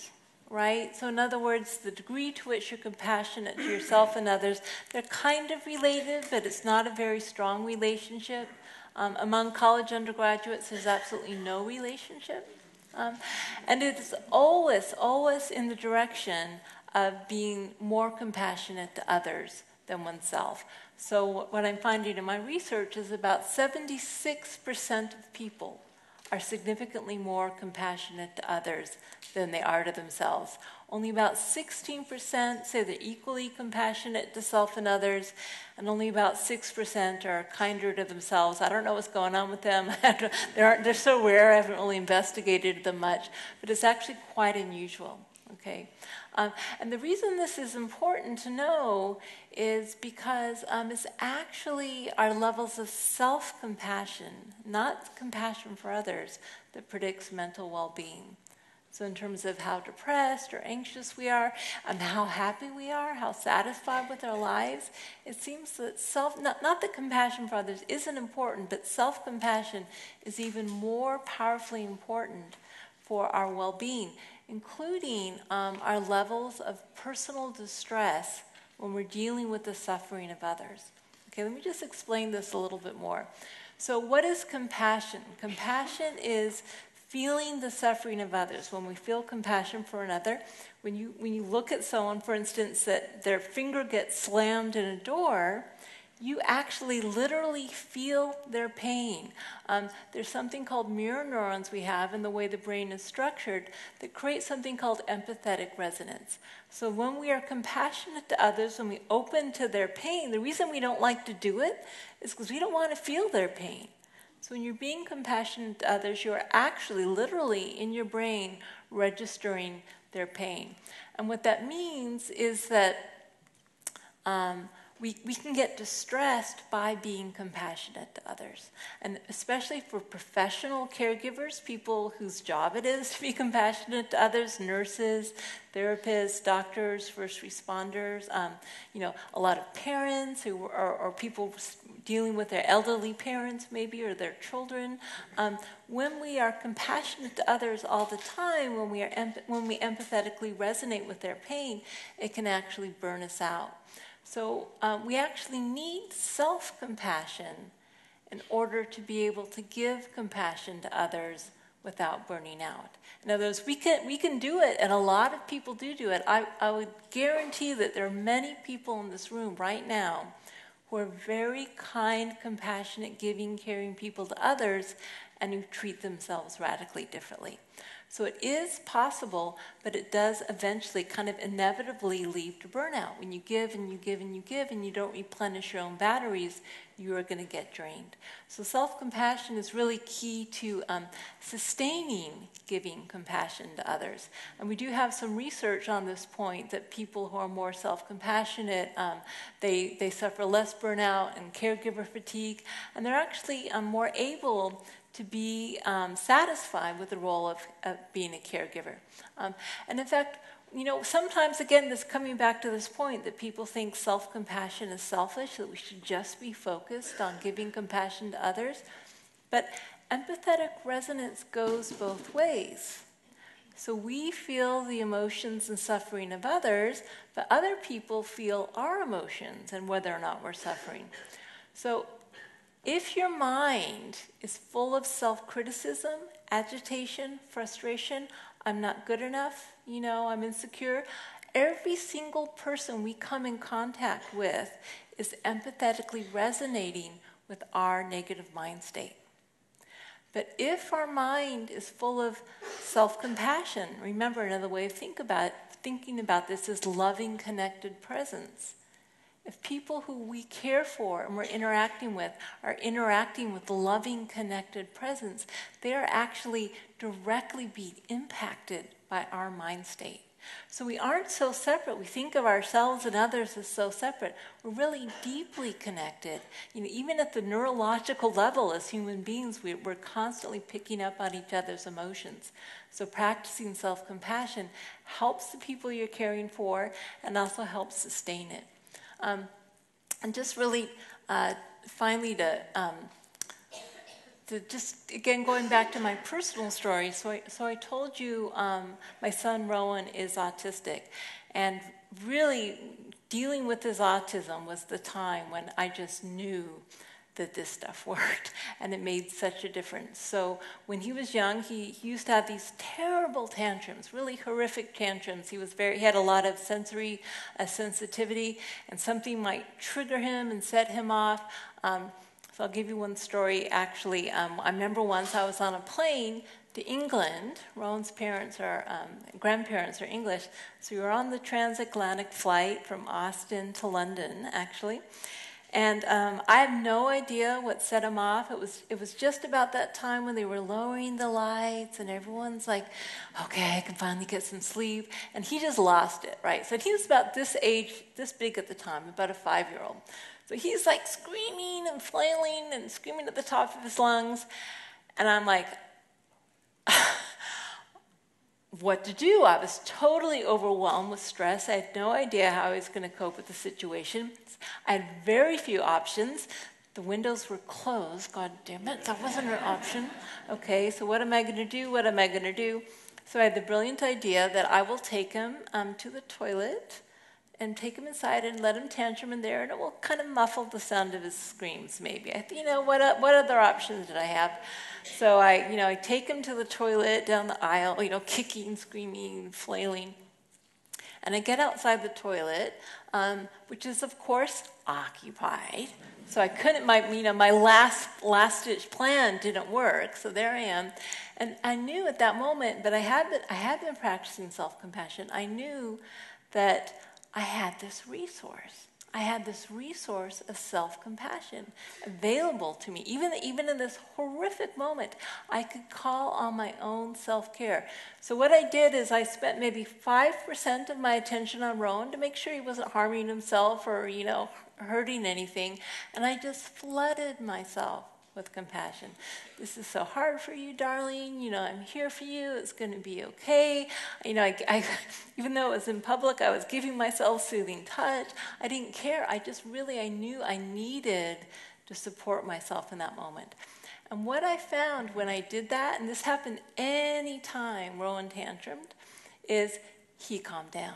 right? So in other words, the degree to which you're compassionate to yourself and others, they're kind of related, but it's not a very strong relationship. Among college undergraduates, there's absolutely no relationship. And it's always in the direction of being more compassionate to others than oneself. So what I'm finding in my research is about 76% of people are significantly more compassionate to others than they are to themselves. Only about 16% say they're equally compassionate to self and others, and only about 6% are kinder to themselves. I don't know what's going on with them. They're so rare, I haven't really investigated them much, but it's actually quite unusual. Okay, and the reason this is important to know is because it's actually our levels of self-compassion, not compassion for others, that predicts mental well-being. So in terms of how depressed or anxious we are, and how happy we are, how satisfied with our lives, it seems that not that compassion for others isn't important, but self-compassion is even more powerfully important for our well-being, including our levels of personal distress when we're dealing with the suffering of others. Okay, let me just explain this a little bit more. So what is compassion? Compassion is feeling the suffering of others. When we feel compassion for another, when you look at someone, for instance, that their finger gets slammed in a door, you actually literally feel their pain. There's something called mirror neurons we have in the way the brain is structured that creates something called empathetic resonance. So when we are compassionate to others, when we open to their pain, the reason we don't like to do it is because we don't want to feel their pain. So when you're being compassionate to others, you're actually literally in your brain registering their pain. And what that means is that we can get distressed by being compassionate to others. And especially for professional caregivers, people whose job it is to be compassionate to others, nurses, therapists, doctors, first responders, a lot of parents who or people dealing with their elderly parents maybe, or their children. When we are compassionate to others all the time, when we empathetically resonate with their pain, it can actually burn us out. So we actually need self-compassion in order to be able to give compassion to others without burning out. In other words, we can do it, and a lot of people do it. I would guarantee that there are many people in this room right now who are very kind, compassionate, giving, caring people to others, and who treat themselves radically differently. So it is possible, but it does eventually kind of inevitably lead to burnout. When you give and you give and you give and you don't replenish your own batteries, you are going to get drained. So self-compassion is really key to sustaining giving compassion to others. And we do have some research on this point that people who are more self-compassionate, they suffer less burnout and caregiver fatigue, and they're actually more able to be satisfied with the role of being a caregiver. And in fact, sometimes, again, this coming back to this point that people think self-compassion is selfish, that we should just be focused on giving compassion to others. But empathetic resonance goes both ways. So we feel the emotions and suffering of others, but other people feel our emotions and whether or not we're suffering. So if your mind is full of self-criticism, agitation, frustration, I'm not good enough, I'm insecure, every single person we come in contact with is empathetically resonating with our negative mind state. But if our mind is full of self-compassion, remember another way of thinking about this is loving, connected presence. If people who we care for and we're interacting with are interacting with loving, connected presence, they are actually directly being impacted by our mind state. So we aren't so separate. We think of ourselves and others as so separate. We're really deeply connected. Even at the neurological level as human beings, we're constantly picking up on each other's emotions. So practicing self-compassion helps the people you're caring for and also helps sustain it. And just really, finally, to just, again, going back to my personal story, so I told you my son Rowan is autistic, and really dealing with his autism was the time when I just knew that this stuff worked, and it made such a difference. So when he was young, he used to have these terrible tantrums, really horrific tantrums. He had a lot of sensory sensitivity, and something might trigger him and set him off. So I'll give you one story, actually. I remember once I was on a plane to England. Rowan's grandparents are English, so we were on the transatlantic flight from Austin to London, actually. And I have no idea what set him off. It was just about that time when they were lowering the lights and everyone's like, okay, I can finally get some sleep. And he just lost it, right? So he was about this age, this big at the time, about a 5-year-old. So he's like screaming and flailing and screaming at the top of his lungs. And I'm like, what to do? I was totally overwhelmed with stress. I had no idea how I was going to cope with the situation. I had very few options. The windows were closed. God damn it, that wasn't an option. Okay, so what am I going to do? What am I going to do? So I had the brilliant idea that I will take him to the toilet and take him inside and let him tantrum in there, and it will kind of muffle the sound of his screams, maybe. What other options did I have? So I take him to the toilet down the aisle, kicking, screaming, flailing. And I get outside the toilet, which is, of course, occupied. So I couldn't, my last-ditch plan didn't work, so there I am. And I knew at that moment, but I had been practicing self-compassion. I knew that I had this resource. I had this resource of self-compassion available to me. Even in this horrific moment, I could call on my own self-care. So what I did is I spent maybe 5% of my attention on Rowan to make sure he wasn't harming himself or, hurting anything. And I just flooded myself with compassion. This is so hard for you, darling. I'm here for you. It's going to be okay. I even though it was in public, I was giving myself soothing touch. I didn't care. I knew I needed to support myself in that moment. And what I found when I did that, and this happened any time Rowan tantrumed, is he calmed down.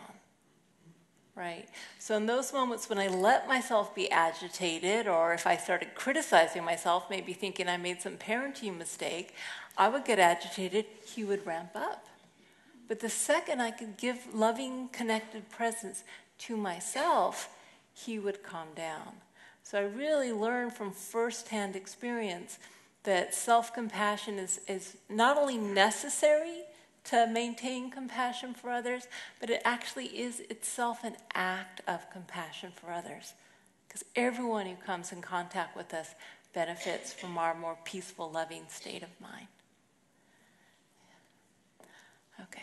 Right? So in those moments when I let myself be agitated, or if I started criticizing myself, maybe thinking I made some parenting mistake, I would get agitated, he would ramp up. But the second I could give loving, connected presence to myself, he would calm down. So I really learned from firsthand experience that self-compassion is not only necessary to maintain compassion for others, but it actually is itself an act of compassion for others. Because everyone who comes in contact with us benefits from our more peaceful, loving state of mind. Okay.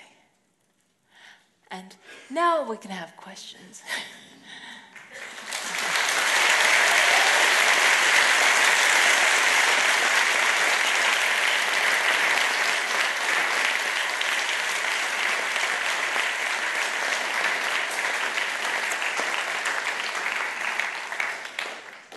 And now we can have questions.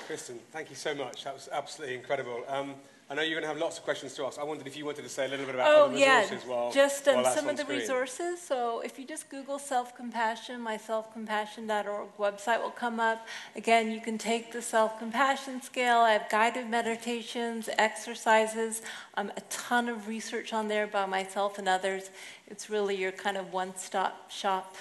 Kristin, thank you so much. That was absolutely incredible. I know you're going to have lots of questions to ask. I wondered if you wanted to say a little bit about other resources while just while that's some on of the screen. resources. So if you just Google self-compassion, my selfcompassion.org website will come up. Again, you can take the self-compassion scale. I have guided meditations, exercises, a ton of research on there by myself and others. It's really your kind of one-stop shopping,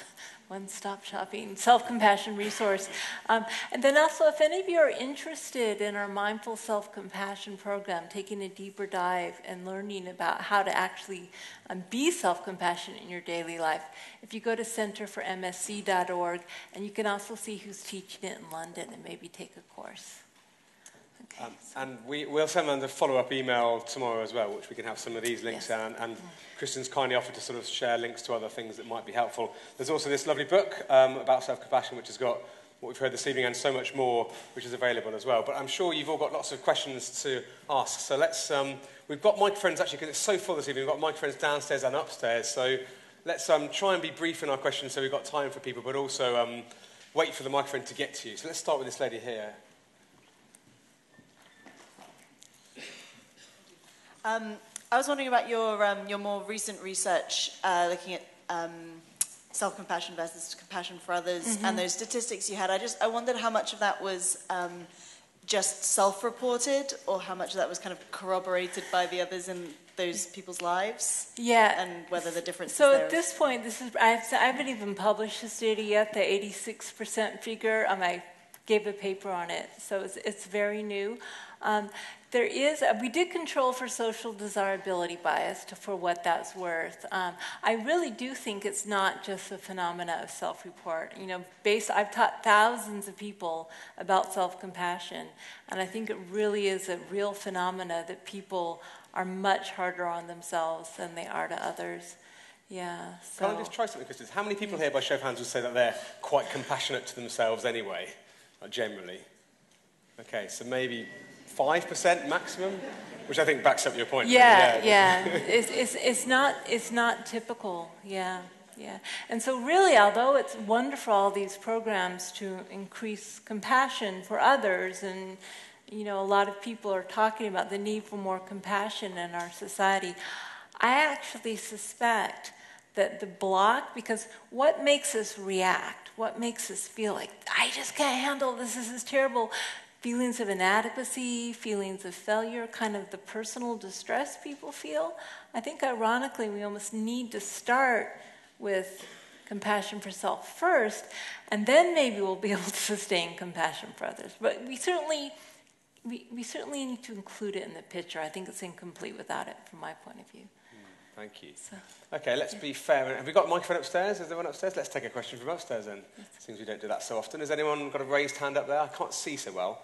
self-compassion resource. And then also, if any of you are interested in our Mindful Self-Compassion program, taking a deeper dive and learning about how to actually be self-compassionate in your daily life, if you go to centerformsc.org, and you can also see who's teaching it in London and maybe take a course. Okay, and we'll send them the follow-up email tomorrow as well, which we can have some of these links Yes. and Kristin's kindly offered to sort of share links to other things that might be helpful. There's also this lovely book about self-compassion, which has got what we've heard this evening and so much more, which is available as well. But I'm sure you've all got lots of questions to ask. So let's, we've got microphones actually, because it's so full this evening, we've got microphones downstairs and upstairs. So let's try and be brief in our questions so we've got time for people, but also wait for the microphone to get to you. So let's start with this lady here. I was wondering about your more recent research looking at self-compassion versus compassion for others and those statistics you had. I wondered how much of that was just self-reported or how much of that was kind of corroborated by the others in those people's lives. Yeah. And whether the difference So is there. at this point, I haven't even published this data yet, the 86% figure. I gave a paper on it, so it's very new. We did control for social desirability bias for what that's worth. I really do think it's not just a phenomena of self-report. I've taught thousands of people about self-compassion, and I think it really is a real phenomena that people are much harder on themselves than they are to others. Yeah. So. Can I just try something, Kristin? How many people here, by show of hands, would say that they're quite compassionate to themselves anyway, generally? Okay, so maybe 5% maximum, which I think backs up your point. Yeah. It's not typical. Yeah. And so really, although it's wonderful, all these programs to increase compassion for others, and a lot of people are talking about the need for more compassion in our society, I actually suspect that the block, because what makes us react, what makes us feel like, I just can't handle this is terrible, feelings of inadequacy, feelings of failure, kind of the personal distress people feel. I think ironically we almost need to start with compassion for self first, and then maybe we'll be able to sustain compassion for others. But we certainly need to include it in the picture. I think it's incomplete without it from my point of view. Thank you. So, okay, let's be fair. Have we got a microphone upstairs? Is there one upstairs? Let's take a question from upstairs then. Seems we don't do that so often. Has anyone got a raised hand up there? I can't see so well.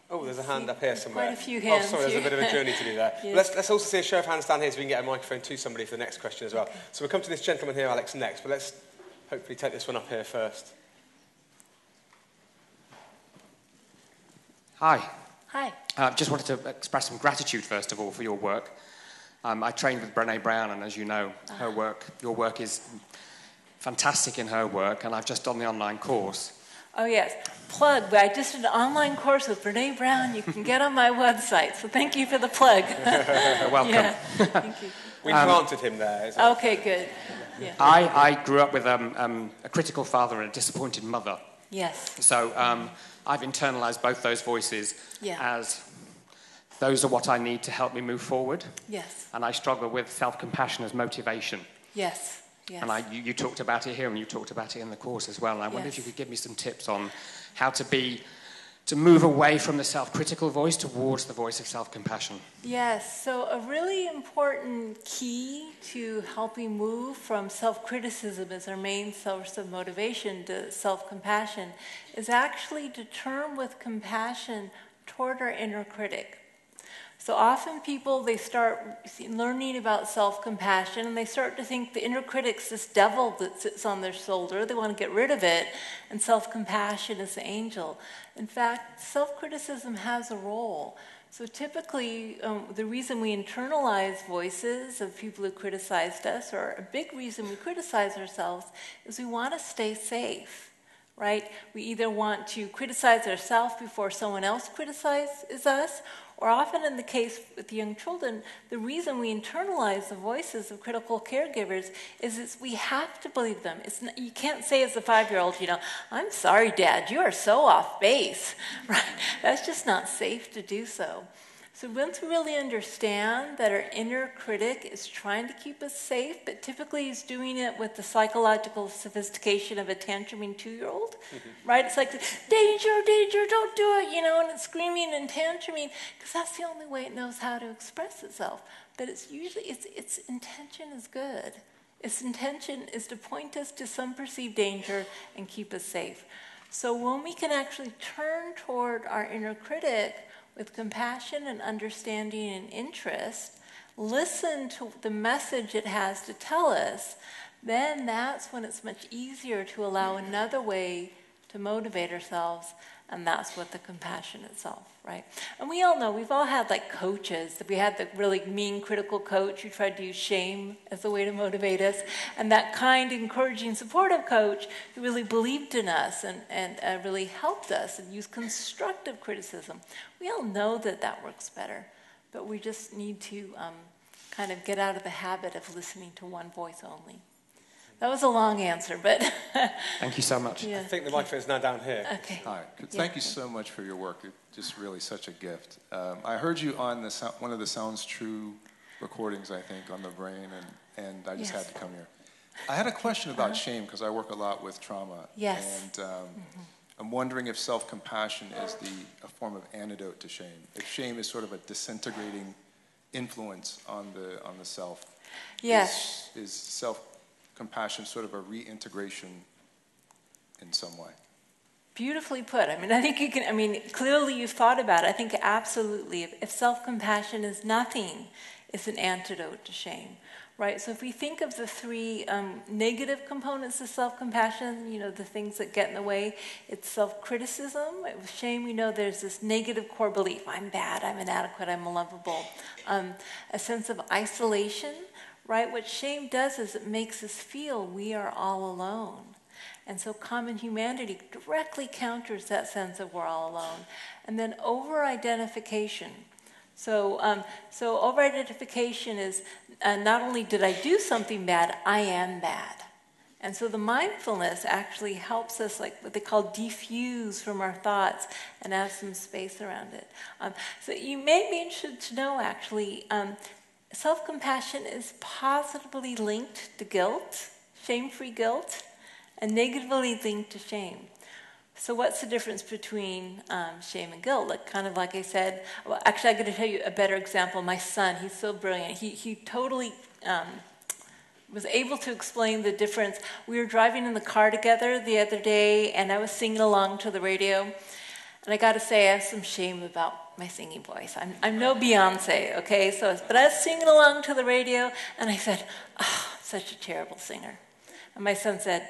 There's a hand up here somewhere. Quite a few hands. Oh, sorry, there's a bit of a journey to do there. Yes. Let's also see a show of hands down here so we can get a microphone to somebody for the next question as well. Okay. So we'll come to this gentleman here, Alex, next, but let's hopefully take this one up here first. Hi. Hi. Just wanted to express some gratitude, first of all, for your work. I trained with Brené Brown, and as you know, your work is fantastic in her work, and I've just done the online course. Oh, yes. Plug. I just did an online course with Brené Brown. You can get on my website. So thank you for the plug. You're welcome. Yeah. Thank you. We planted him there. Isn't it? Okay, good. Yeah. I grew up with a critical father and a disappointed mother. Yes. So I've internalized both those voices as those are what I need to help me move forward. Yes. And I struggle with self-compassion as motivation. Yes. Yes. And you talked about it here, and you talked about it in the course as well. And I wonder if you could give me some tips on how to move away from the self-critical voice towards the voice of self-compassion. Yes, so a really important key to helping move from self-criticism as our main source of motivation to self-compassion is actually to turn with compassion toward our inner critic. So often people, they start learning about self-compassion and they start to think the inner critic's this devil that sits on their shoulder. They want to get rid of it, and self-compassion is the angel. In fact, self-criticism has a role. So typically, the reason we internalize voices of people who criticized us, or a big reason we criticize ourselves, is we want to stay safe, right? We either want to criticize ourselves before someone else criticizes us, or often in the case with the young children, the reason we internalize the voices of critical caregivers is we have to believe them. You can't say as a 5-year-old, I'm sorry, Dad, you are so off base. Right? That's just not safe to do so. So once we really understand that our inner critic is trying to keep us safe, but typically he's doing it with the psychological sophistication of a tantruming 2-year-old, right? It's like, danger, danger, don't do it, and it's screaming and tantruming, because that's the only way it knows how to express itself. But it's usually, its intention is good. Its intention is to point us to some perceived danger and keep us safe. So when we can actually turn toward our inner critic with compassion and understanding and interest, listen to the message it has to tell us, then that's when it's much easier to allow another way to motivate ourselves, and that's what the compassion itself, right? And we all know, we've all had coaches. We had the really mean, critical coach who tried to use shame as a way to motivate us, and that kind, encouraging, supportive coach who really believed in us and really helped us and used constructive criticism. We all know that works better, but we just need to kind of get out of the habit of listening to one voice only. That was a long answer, but... Thank you so much. I think the microphone is now down here. Okay. Hi. Thank you so much for your work. It's just really such a gift. I heard you on one of the Sounds True recordings, I think, on the brain, and I just had to come here. I had a question about shame, because I work a lot with trauma. Yes. And I'm wondering if self-compassion is a form of antidote to shame. If shame is sort of a disintegrating influence on the self. Yes. Is self-compassion sort of a reintegration in some way? Beautifully put. I think you can, clearly you've thought about it. I think absolutely. If self-compassion is nothing, it's an antidote to shame, right? So if we think of the 3 negative components of self-compassion, the things that get in the way, it's self-criticism. With shame, we know there's this negative core belief. I'm bad, I'm inadequate, I'm unlovable. A sense of isolation, right? What shame does is it makes us feel we are all alone. And so common humanity directly counters that sense of we're all alone. And then over-identification. So over-identification is not only did I do something bad, I am bad. And so the mindfulness actually helps us, what they call defuse from our thoughts and have some space around it. So you may be interested to know, actually, self-compassion is positively linked to guilt, shame-free guilt, and negatively linked to shame. So what's the difference between shame and guilt? Like I said, well, actually I'm going to tell you a better example. My son, he's so brilliant. He totally was able to explain the difference. We were driving in the car together the other day, and I was singing along to the radio. And I got to say, I have some shame about my singing voice. I'm no Beyonce, okay? But I was singing along to the radio, and I said, such a terrible singer. And my son said,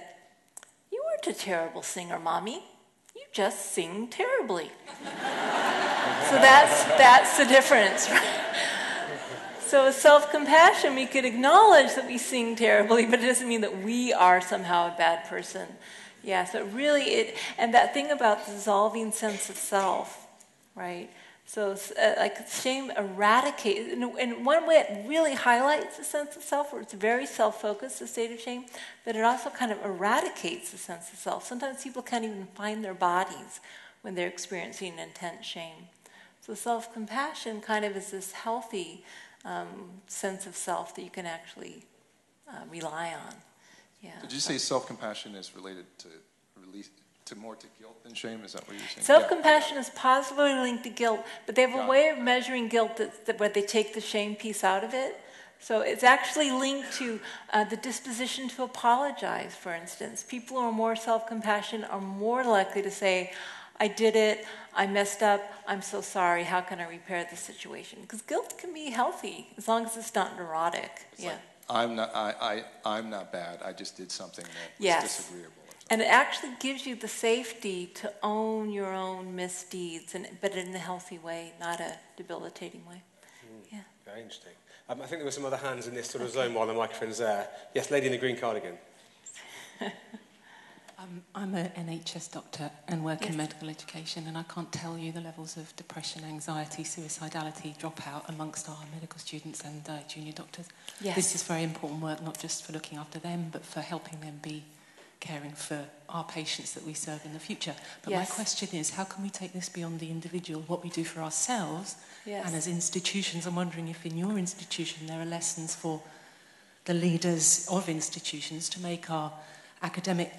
you weren't a terrible singer, Mommy. You just sing terribly. So that's the difference, right? So with self-compassion, we could acknowledge that we sing terribly, but it doesn't mean that we are somehow a bad person. Yeah, so and that thing about the dissolving sense of self, right? So shame eradicates, in one way it really highlights the sense of self, where it's very self-focused, the state of shame, but it also kind of eradicates the sense of self. Sometimes people can't even find their bodies when they're experiencing intense shame. So self-compassion kind of is this healthy sense of self that you can actually rely on. Yeah. Did you say self-compassion is related to more to guilt than shame? Is that what you're saying? Self-compassion is positively linked to guilt, but they have a way of measuring guilt where they take the shame piece out of it. So it's actually linked to the disposition to apologize, for instance. People who are more self-compassionate are more likely to say, I did it, I messed up, I'm so sorry, how can I repair the situation? Because guilt can be healthy as long as it's not neurotic. It's like, I'm not bad, I just did something that was disagreeable. And it actually gives you the safety to own your own misdeeds, but in a healthy way, not a debilitating way. Yeah. Very interesting. I think there were some other hands in this sort of zone while the microphone's there. Yes, lady in the green cardigan. I'm an NHS doctor and work in medical education, and I can't tell you the levels of depression, anxiety, suicidality, dropout amongst our medical students and junior doctors. Yes. This is very important work, not just for looking after them, but for helping them be caring for our patients that we serve in the future. But my question is, how can we take this beyond the individual, what we do for ourselves, and as institutions? I'm wondering if in your institution there are lessons for the leaders of institutions to make our academic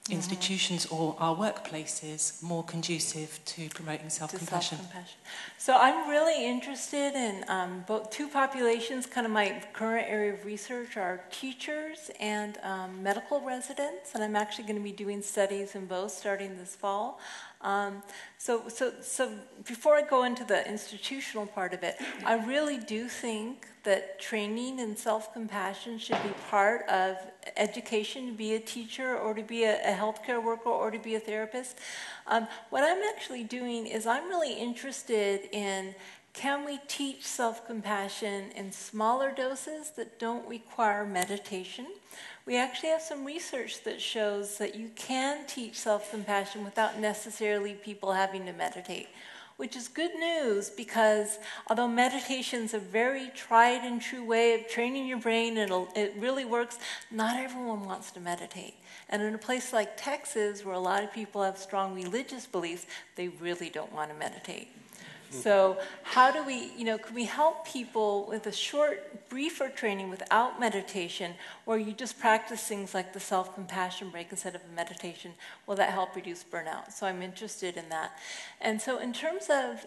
institutions or our workplaces more conducive to promoting self-compassion. So I'm really interested in both two populations. Kind of my current area of research are teachers and medical residents, and I'm actually going to be doing studies in both starting this fall. So before I go into the institutional part of it, I really do think that training in self-compassion should be part of education, to be a teacher or to be a healthcare worker or to be a therapist. What I'm actually doing is I'm really interested in, can we teach self-compassion in smaller doses that don't require meditation? We actually have some research that shows that you can teach self-compassion without necessarily people having to meditate, which is good news because although meditation is a very tried and true way of training your brain and it really works, not everyone wants to meditate. And in a place like Texas, where a lot of people have strong religious beliefs, they really don't want to meditate. So how do we, can we help people with a short, briefer training without meditation, where you just practice things like the self-compassion break instead of a meditation? Will that help reduce burnout? So I'm interested in that. And so in terms of,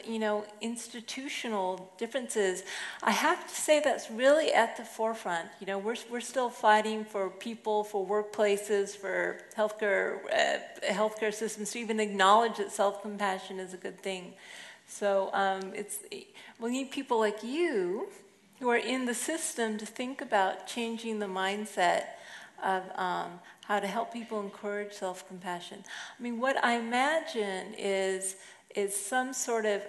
institutional differences, I have to say that's really at the forefront. We're still fighting for people, for workplaces, for healthcare systems to even acknowledge that self-compassion is a good thing. So we need people like you who are in the system to think about changing the mindset of how to help people encourage self-compassion. I mean, what I imagine is some sort of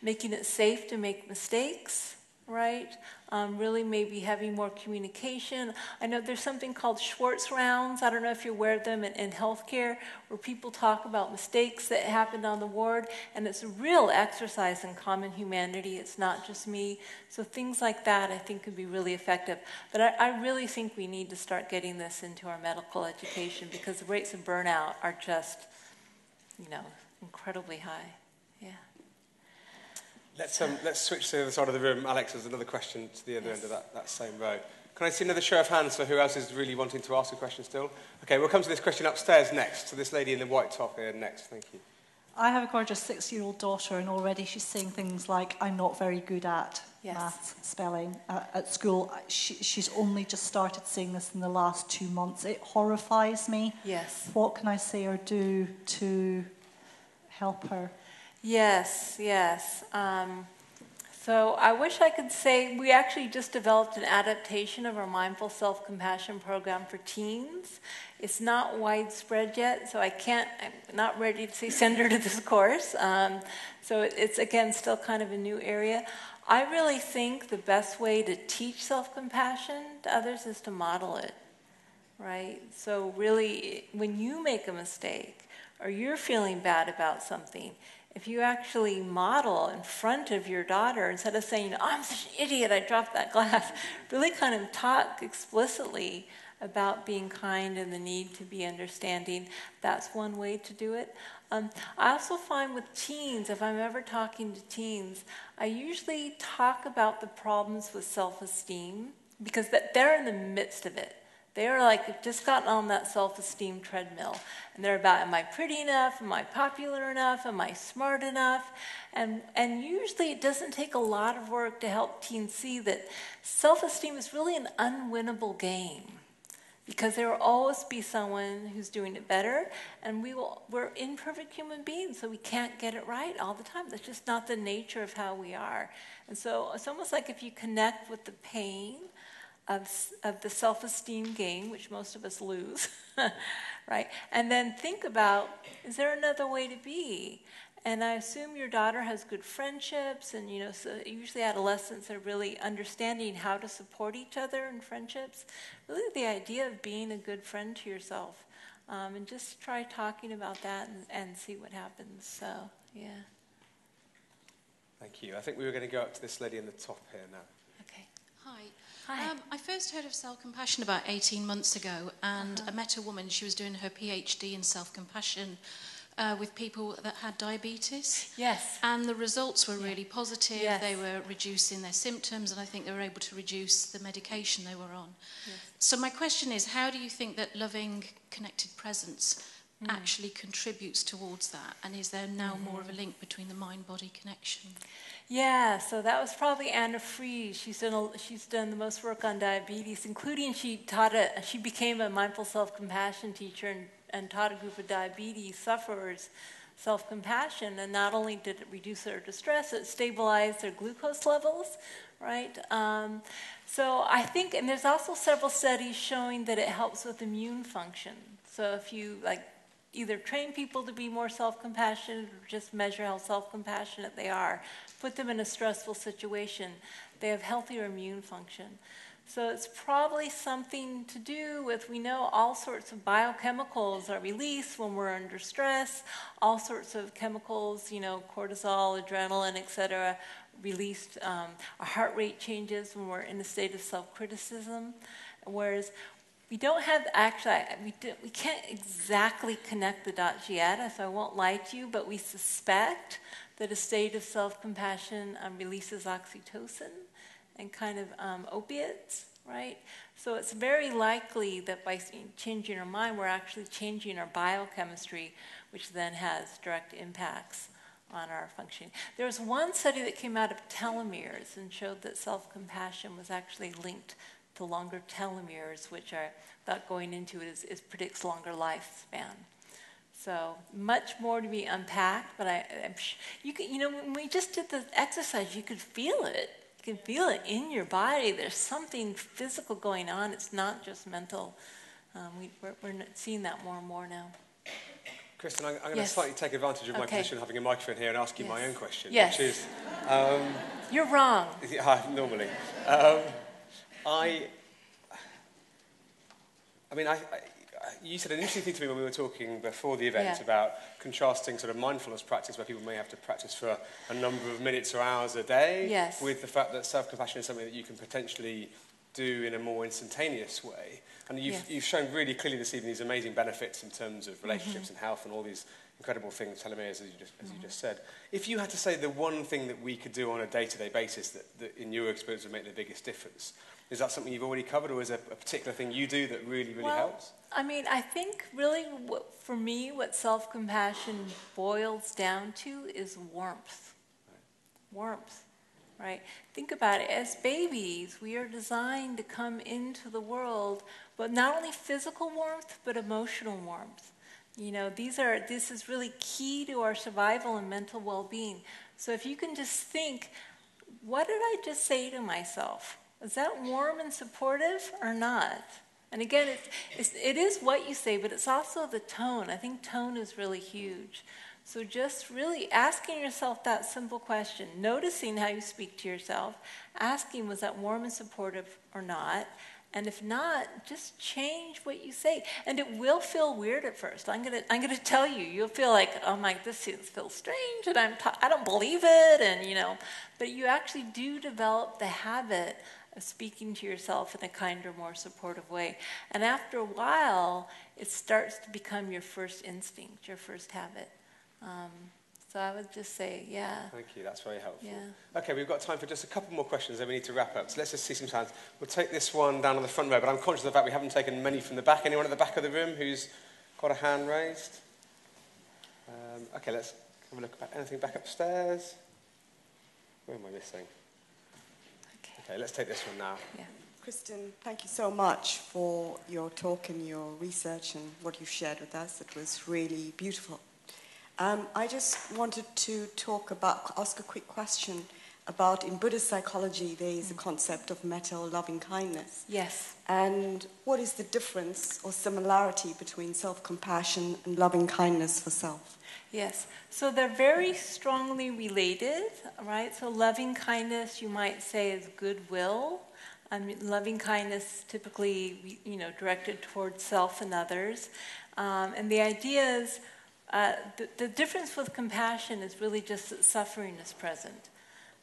making it safe to make mistakes, right? Really maybe having more communication. I know there's something called Schwartz rounds. I don't know if you're aware of them in healthcare, where people talk about mistakes that happened on the ward, and it's a real exercise in common humanity. It's not just me. So things like that I think could be really effective. But I really think we need to start getting this into our medical education because the rates of burnout are just, incredibly high. Yeah. Let's switch to the other side of the room. Alex, there's another question to the other end of that same row. Can I see another show of hands for who else is really wanting to ask a question still? Okay, we'll come to this question upstairs next. So this lady in the white top here next. Thank you. I have a gorgeous 6-year-old daughter, and already she's saying things like, I'm not very good at maths, spelling. At school, she's only just started saying this in the last 2 months. It horrifies me. Yes. What can I say or do to help her? Yes. So I wish I could say we actually just developed an adaptation of our mindful self-compassion program for teens. It's not widespread yet, so I'm not ready to say send her to this course. So it's, again, still kind of a new area. I really think the best way to teach self-compassion to others is to model it, right? So really, when you make a mistake or you're feeling bad about something, if you actually model in front of your daughter, instead of saying, I'm such an idiot, I dropped that glass, really kind of talk explicitly about being kind and the need to be understanding. That's one way to do it. I also find with teens, if I'm ever talking to teens, I usually talk about the problems with self-esteem because they're in the midst of it. They're like just gotten on that self-esteem treadmill. And they're about, am I pretty enough? Am I popular enough? Am I smart enough? And usually it doesn't take a lot of work to help teens see that self-esteem is really an unwinnable game. Because there will always be someone who's doing it better, and we're imperfect human beings, so we can't get it right all the time. That's just not the nature of how we are. And so it's almost like if you connect with the pain of the self-esteem game, which most of us lose, right? And then think about, is there another way to be? And I assume your daughter has good friendships, and so usually adolescents are really understanding how to support each other in friendships. Really, the idea of being a good friend to yourself, and just try talking about that and see what happens. So, yeah. Thank you. I think we were going to go up to this lady in the top here now. Okay. Hi. Hi. I first heard of self-compassion about 18 months ago, and I met a woman. She was doing her PhD in self-compassion with people that had diabetes. Yes. And the results were really positive. Yes. They were reducing their symptoms, and I think they were able to reduce the medication they were on. Yes. So my question is, how do you think that loving connected presence actually contributes towards that? And is there now more of a link between the mind-body connection? Yeah, so that was probably Anna Fries. She's done the most work on diabetes, including she became a mindful self-compassion teacher and taught a group of diabetes sufferers self-compassion. And not only did it reduce their distress, it stabilized their glucose levels, right? So I think, and there's also several studies showing that it helps with immune function. So if you either train people to be more self-compassionate or just measure how self-compassionate they are, put them in a stressful situation, they have healthier immune function. So it's probably something to do with, we know all sorts of biochemicals are released when we're under stress, all sorts of chemicals, cortisol, adrenaline, etc., released. Our heart rate changes when we're in a state of self-criticism, whereas we don't have, we can't exactly connect the dots yet, so I won't lie to you, but we suspect that a state of self-compassion releases oxytocin and kind of opiates, right? So it's very likely that by changing our mind, we're actually changing our biochemistry, which then has direct impacts on our functioning. There was one study that came out of telomeres and showed that self-compassion was actually linked to longer telomeres, which are, without going into it, is predicts longer lifespan. So much more to be unpacked, but when we just did the exercise, you could feel it. You can feel it in your body. There's something physical going on. It's not just mental. We're seeing that more and more now. Kristin, I'm going to slightly take advantage of my position having a microphone here and ask you my own question, which is... You're wrong. Normally. You said an interesting thing to me when we were talking before the event about contrasting sort of mindfulness practice where people may have to practice for a number of minutes or hours a day with the fact that self-compassion is something that you can potentially do in a more instantaneous way. And you've shown really clearly this evening these amazing benefits in terms of relationships and health and all these incredible things, telomeres, as you just said. If you had to say the one thing that we could do on a day-to-day basis that in your experience would make the biggest difference, is that something you've already covered, or is there a particular thing you do that really, really helps? I think really for me what self-compassion boils down to is warmth. Warmth, right? Think about it. As babies, we are designed to come into the world, but not only physical warmth, but emotional warmth. This is really key to our survival and mental well-being. So if you can just think, what did I just say to myself? Is that warm and supportive or not? And again, it is what you say, but it's also the tone. I think tone is really huge. So just really asking yourself that simple question, noticing how you speak to yourself, asking, was that warm and supportive or not? And if not, just change what you say. And it will feel weird at first. I'm gonna tell you, you'll feel like, oh my, this feels strange, and I don't believe it, and but you actually do develop the habit of speaking to yourself in a kinder, more supportive way. And after a while, it starts to become your first instinct, your first habit. So I would just say, yeah. Thank you, that's very helpful. Yeah. Okay, we've got time for just a couple more questions, then we need to wrap up. So let's just see some hands. We'll take this one down on the front row, but I'm conscious of the fact we haven't taken many from the back. Anyone at the back of the room who's got a hand raised? Okay, let's have a look at anything back upstairs. Where am I missing? Okay, let's take this one now. Yeah. Kristin, thank you so much for your talk and your research and what you've shared with us. It was really beautiful. I just wanted to ask a quick question about, in Buddhist psychology, there is a concept of metta or loving kindness. Yes. And what is the difference or similarity between self-compassion and loving kindness for self? Yes. So they're very strongly related, right? So loving kindness, you might say, is goodwill. Loving kindness typically, directed towards self and others. And the idea is, the difference with compassion is really just that suffering is present.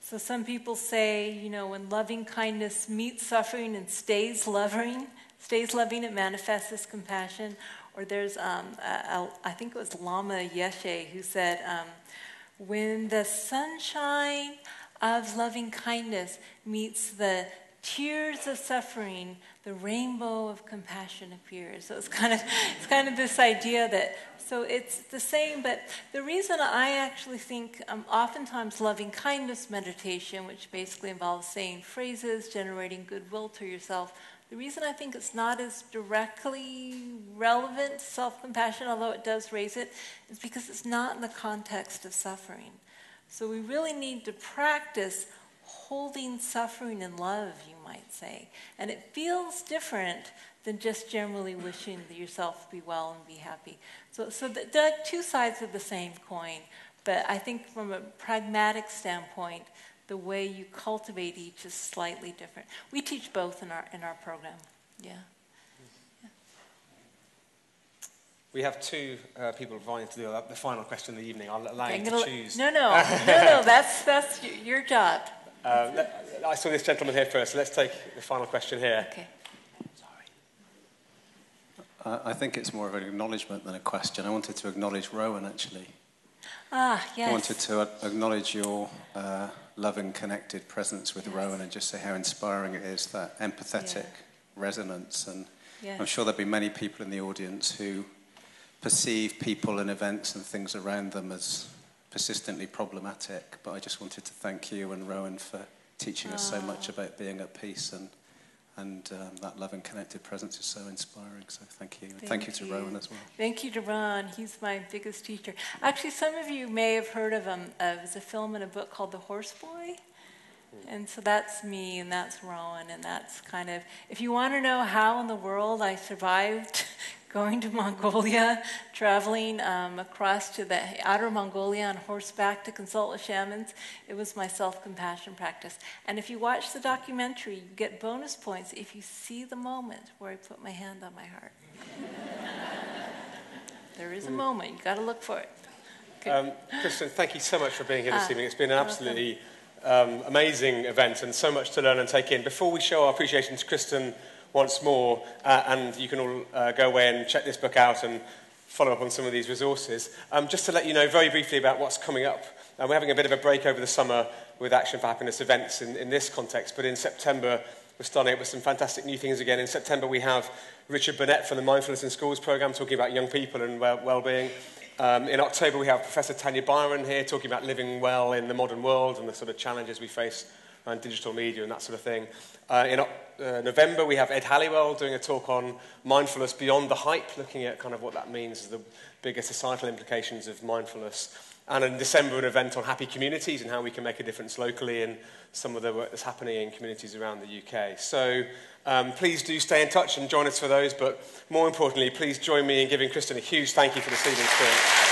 So some people say, when loving kindness meets suffering and stays loving, it manifests as compassion. Or there's, I think it was Lama Yeshe who said, when the sunshine of loving kindness meets the tears of suffering, the rainbow of compassion appears. So it's kind of this idea that, so it's the same, but the reason I actually think oftentimes loving kindness meditation, which basically involves saying phrases, generating goodwill to yourself, the reason I think it's not as directly relevant to self-compassion, although it does raise it, is because it's not in the context of suffering. So we really need to practice holding suffering in love, you might say. And it feels different than just generally wishing that yourself be well and be happy. So they're two sides of the same coin. But I think from a pragmatic standpoint, the way you cultivate each is slightly different. We teach both in our program. Yeah. We have two people vying to do the final question of the evening. I'll allow you to choose. No, that's your job. I saw this gentleman here first, so let's take the final question here. Okay. I think it's more of an acknowledgement than a question. I wanted to acknowledge Rowan, actually. Yes. I wanted to acknowledge your loving, connected presence with Rowan and just say how inspiring it is, that empathetic resonance. And I'm sure there'll be many people in the audience who perceive people and events and things around them as persistently problematic, but I just wanted to thank you and Rowan for teaching us so much about being at peace, and that loving, connected presence is so inspiring, so thank you. Thank you to Rowan as well. Thank you to Ron. He's my biggest teacher. Actually, some of you may have heard of him. There's a film and a book called The Horse Boy. And so that's me, and that's Rowan, and that's kind of, if you want to know how in the world I survived going to Mongolia, traveling across to the outer Mongolia on horseback to consult with shamans, it was my self-compassion practice. And if you watch the documentary, you get bonus points if you see the moment where I put my hand on my heart. There is a moment. You got to look for it. Okay. Kristin, thank you so much for being here this evening. It's been an absolutely amazing event and so much to learn and take in. Before we show our appreciation to Kristin once more, and you can all go away and check this book out and follow up on some of these resources, just to let you know very briefly about what's coming up. We're having a bit of a break over the summer with Action for Happiness events in this context, but in September we're starting up with some fantastic new things again. In September we have Richard Burnett from the Mindfulness in Schools programme talking about young people and well-being. In October we have Professor Tanya Byron here talking about living well in the modern world and the sort of challenges we face around digital media and that sort of thing. In November we have Ed Halliwell doing a talk on mindfulness beyond the hype, looking at kind of what that means, the bigger societal implications of mindfulness. And in December an event on happy communities and how we can make a difference locally in some of the work that's happening in communities around the UK. So please do stay in touch and join us for those, but more importantly, please join me in giving Kristin a huge thank you for this evening's experience.